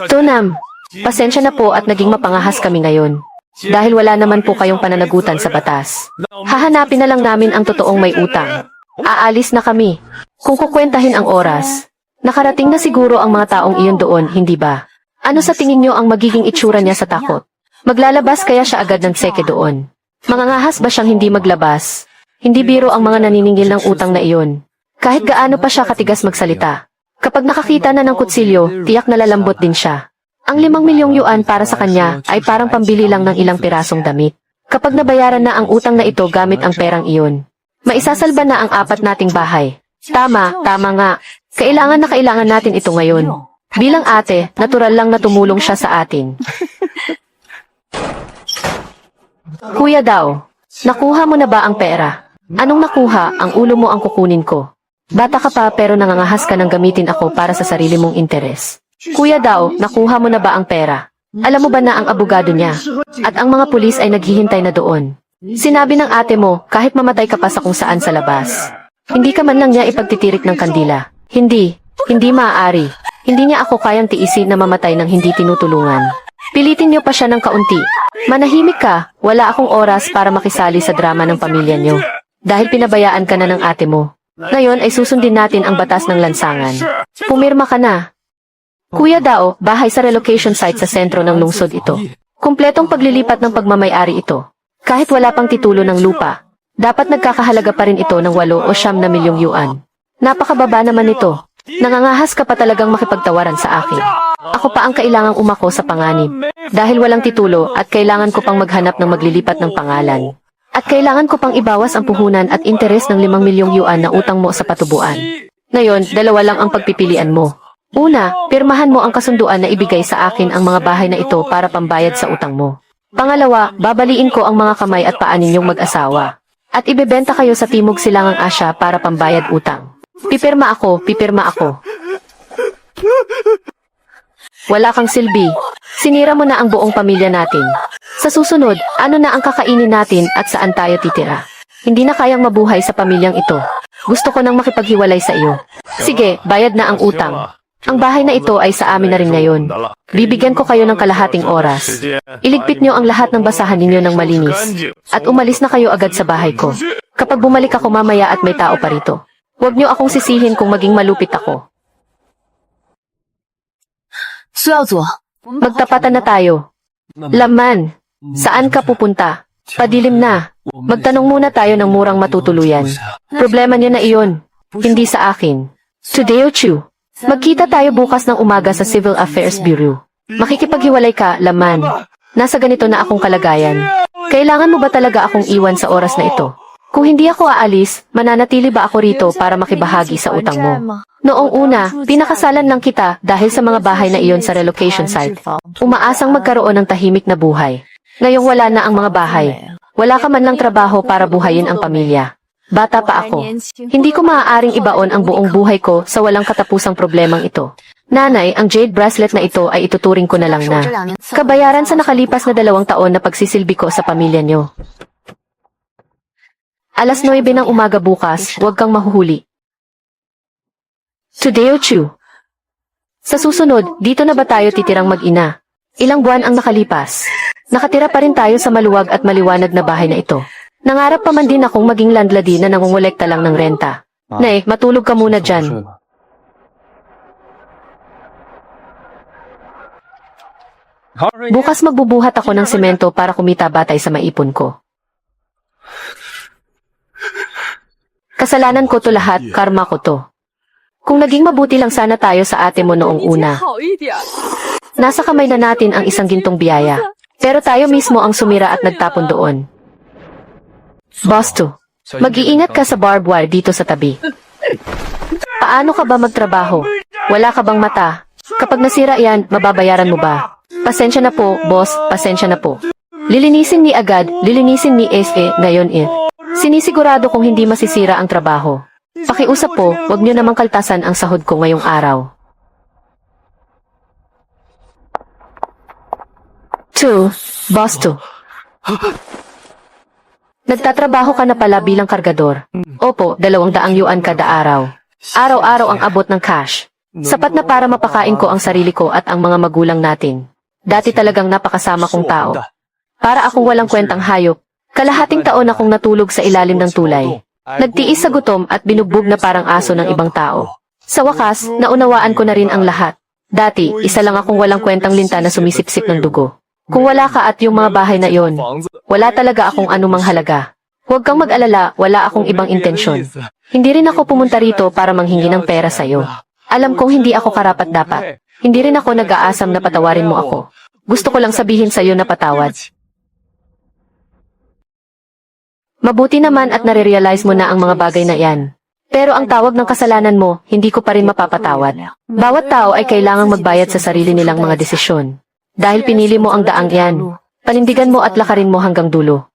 Tunam, pasensya na po at naging mapangahas kami ngayon. Dahil wala naman po kayong pananagutan sa batas. Hahanapin na lang namin ang totoong may utang. Aalis na kami. Kung kukwentahin ang oras, nakarating na siguro ang mga taong iyon doon, hindi ba? Ano sa tingin nyo ang magiging itsura niya sa takot? Maglalabas kaya siya agad ng tseke doon? Mangangahas ba siyang hindi maglabas? Hindi biro ang mga naniningil ng utang na iyon. Kahit gaano pa siya katigas magsalita. Kapag nakakita na ng kutsilyo, tiyak na lalambot din siya. Ang 5 milyong yuan para sa kanya ay parang pambili lang ng ilang pirasong damit. Kapag nabayaran na ang utang na ito gamit ang perang iyon, maisasalba na ang 4 nating bahay. Tama nga. Kailangan na kailangan natin ito ngayon. Bilang ate, natural lang na tumulong siya sa atin. Kuya daw, nakuha mo na ba ang pera? Anong nakuha? Ang ulo mo ang kukunin ko. Bata ka pa pero nangangahas ka ng gamitin ako para sa sarili mong interes. Kuya daw, nakuha mo na ba ang pera? Alam mo ba na ang abogado niya at ang mga pulis ay naghihintay na doon? Sinabi ng ate mo, kahit mamatay ka pa sa kung saan sa labas. Hindi ka man lang niya ipagtitirik ng kandila. Hindi maaari. Hindi niya ako kayang tiisin na mamatay ng hindi tinutulungan. Pilitin niyo pa siya ng kaunti. Manahimik ka, wala akong oras para makisali sa drama ng pamilya niyo. Dahil pinabayaan ka na ng ate mo. Ngayon ay susundin natin ang batas ng lansangan. Pumirma ka na. Kuya Dao, bahay sa relocation site sa sentro ng lungsod ito. Kumpletong paglilipat ng pagmamay-ari ito. Kahit wala pang titulo ng lupa, dapat nagkakahalaga pa rin ito ng 8 o 9 na milyong yuan. Napakababa naman ito. Nangangahas ka pa talagang makipagtawaran sa akin. Ako pa ang kailangang umako sa panganib. Dahil walang titulo at kailangan ko pang maghanap ng maglilipat ng pangalan. At kailangan ko pang ibawas ang puhunan at interes ng 5 milyong yuan na utang mo sa patubuan. Ngayon, 2 lang ang pagpipilian mo. Una, pirmahan mo ang kasunduan na ibigay sa akin ang mga bahay na ito para pambayad sa utang mo. Pangalawa, babaliin ko ang mga kamay at paa ninyong mag-asawa. At ibebenta kayo sa Timog Silangang Asya para pambayad utang. Pipirma ako. Wala kang silbi. Sinira mo na ang buong pamilya natin. Sa susunod, ano na ang kakainin natin at saan tayo titira? Hindi na kayang mabuhay sa pamilyang ito. Gusto ko nang makipaghiwalay sa iyo. Sige, bayad na ang utang. Ang bahay na ito ay sa amin na rin ngayon. Bibigyan ko kayo ng kalahating oras. Iligpit niyo ang lahat ng basahan ninyo ng malinis. At umalis na kayo agad sa bahay ko. Kapag bumalik ako mamaya at may tao pa rito, huwag niyo akong sisihin kung maging malupit ako. Magtapatan na tayo. Laman, saan ka pupunta? Padilim na. Magtanong muna tayo ng murang matutuluyan. Problema niya na iyon. Hindi sa akin. Deochu, magkita tayo bukas ng umaga sa Civil Affairs Bureau. Makikipaghiwalay ka, Laman. Nasa ganito na akong kalagayan. Kailangan mo ba talaga akong iwan sa oras na ito? Kung hindi ako aalis, mananatili ba ako rito para makibahagi sa utang mo? Noong una, pinakasalan lang kita dahil sa mga bahay na iyon sa relocation site. Umaasang magkaroon ng tahimik na buhay. Ngayong wala na ang mga bahay. Wala ka man lang trabaho para buhayin ang pamilya. Bata pa ako. Hindi ko maaaring ibaon ang buong buhay ko sa walang katapusang problemang ito. Nanay, ang jade bracelet na ito ay ituturing ko na lang na kabayaran sa nakalipas na 2 taon na pagsisilbi ko sa pamilya nyo. 9:00 ng umaga bukas, huwag kang mahuhuli. Deochu. Sa susunod, dito na ba tayo titirang mag-ina? Ilang buwan ang nakalipas. Nakatira pa rin tayo sa maluwag at maliwanag na bahay na ito. Nangarap pa man din akong maging landlady na nangungulekta lang ng renta. Nay, matulog ka muna dyan. Bukas magbubuhat ako ng semento para kumita batay sa maipon ko. Kasalanan ko to lahat, karma ko to. Kung naging mabuti lang sana tayo sa ate mo noong una. Nasa kamay na natin ang isang gintong biyaya. Pero tayo mismo ang sumira at nagtapon doon. Boss 2, mag-iingat ka sa barbed wire dito sa tabi. Paano ka ba magtrabaho? Wala ka bang mata? Kapag nasira yan, mababayaran mo ba? Pasensya na po, boss, pasensya na po. Lilinisin ni agad, lilinisin ni SE ngayon Sinisigurado kong hindi masisira ang trabaho. Pakiusap po, wag niyo namang kaltasan ang sahod ko ngayong araw. 2. Boss 2. Nagtatrabaho ka na pala bilang kargador. Opo, 200 yuan kada araw. Araw-araw ang abot ng cash. Sapat na para mapakain ko ang sarili ko at ang mga magulang natin. Dati talagang napakasama kong tao. Para akong walang kwentang hayop. Kalahating taon akong natulog sa ilalim ng tulay. Nagtiis sa gutom at binugbog na parang aso ng ibang tao. Sa wakas, naunawaan ko na rin ang lahat. Dati, isa lang akong walang kwentang linta na sumisipsip ng dugo. Kung wala ka at yung mga bahay na yon, wala talaga akong anumang halaga. Huwag kang mag-alala, wala akong ibang intensyon. Hindi rin ako pumunta rito para manghingi ng pera sa'yo. Alam kong hindi ako karapat-dapat. Hindi rin ako nag-aasam na patawarin mo ako. Gusto ko lang sabihin sa'yo na patawad. Mabuti naman at nare-realize mo na ang mga bagay na yan. Pero ang tawag ng kasalanan mo, hindi ko pa rin mapapatawad. Bawat tao ay kailangang magbayad sa sarili nilang mga desisyon. Dahil pinili mo ang daang yan, panindigan mo at lakarin mo hanggang dulo.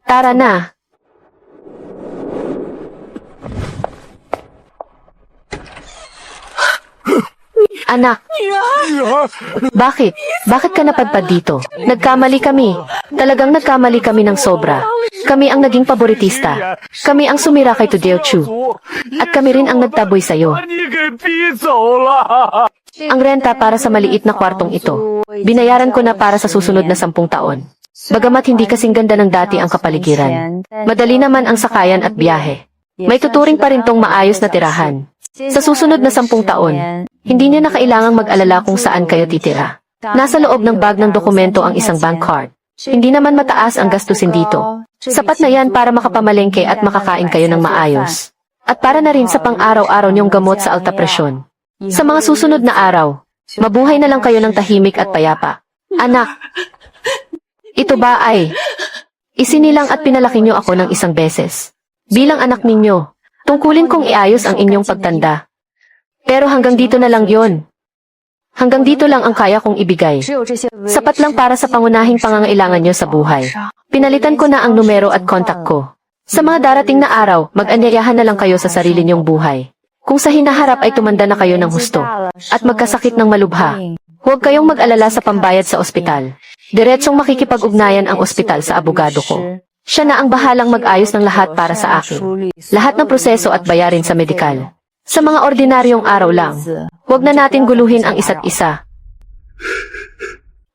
Tara na! Anak! Bakit? Bakit ka napadpad dito? Nagkamali kami. Talagang nagkamali kami ng sobra. Kami ang naging paboritista. Kami ang sumira kay Tudeo Chu. At kami rin ang nagtaboy sa'yo. Ang renta para sa maliit na kwartong ito. Binayaran ko na para sa susunod na 10 taon. Bagamat hindi kasing ganda ng dati ang kapaligiran. Madali naman ang sakayan at biyahe. May tuturing pa rin tong maayos na tirahan. Sa susunod na 10 taon, hindi niyo na kailangang mag-alala kung saan kayo titira. Nasa loob ng bag ng dokumento ang isang bank card. Hindi naman mataas ang gastusin dito. Sapat na yan para makapamalengke at makakain kayo ng maayos. At para na rin sa pang-araw-araw niyong gamot sa alta presyon. Sa mga susunod na araw, mabuhay na lang kayo ng tahimik at payapa. Anak, ito ba ay isinilang at pinalaki niyo ako ng isang beses. Bilang anak ninyo, tungkulin kong iayos ang inyong pagtanda. Pero hanggang dito na lang yon. Hanggang dito lang ang kaya kong ibigay. Sapat lang para sa pangunahing pangangailangan nyo sa buhay. Pinalitan ko na ang numero at kontak ko. Sa mga darating na araw, mag-anyayahan na lang kayo sa sarili nyong buhay. Kung sa hinaharap ay tumanda na kayo ng husto at magkasakit ng malubha, huwag kayong mag-alala sa pambayad sa ospital. Diretsong makikipag-ugnayan ang ospital sa abogado ko. Siya na ang bahalang mag-ayos ng lahat para sa akin. Lahat ng proseso at bayarin sa medikal. Sa mga ordinaryong araw lang, huwag na natin guluhin ang isa't isa.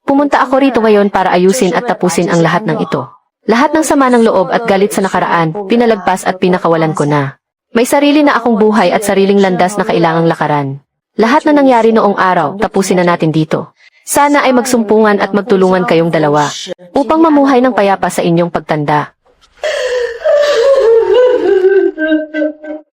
Pumunta ako rito ngayon para ayusin at tapusin ang lahat ng ito. Lahat ng sama ng loob at galit sa nakaraan, pinalagpas at pinakawalan ko na. May sarili na akong buhay at sariling landas na kailangang lakaran. Lahat na nangyari noong araw, tapusin na natin dito. Sana ay magsumpungan at magtulungan kayong dalawa upang mamuhay ng payapa sa inyong pagtanda.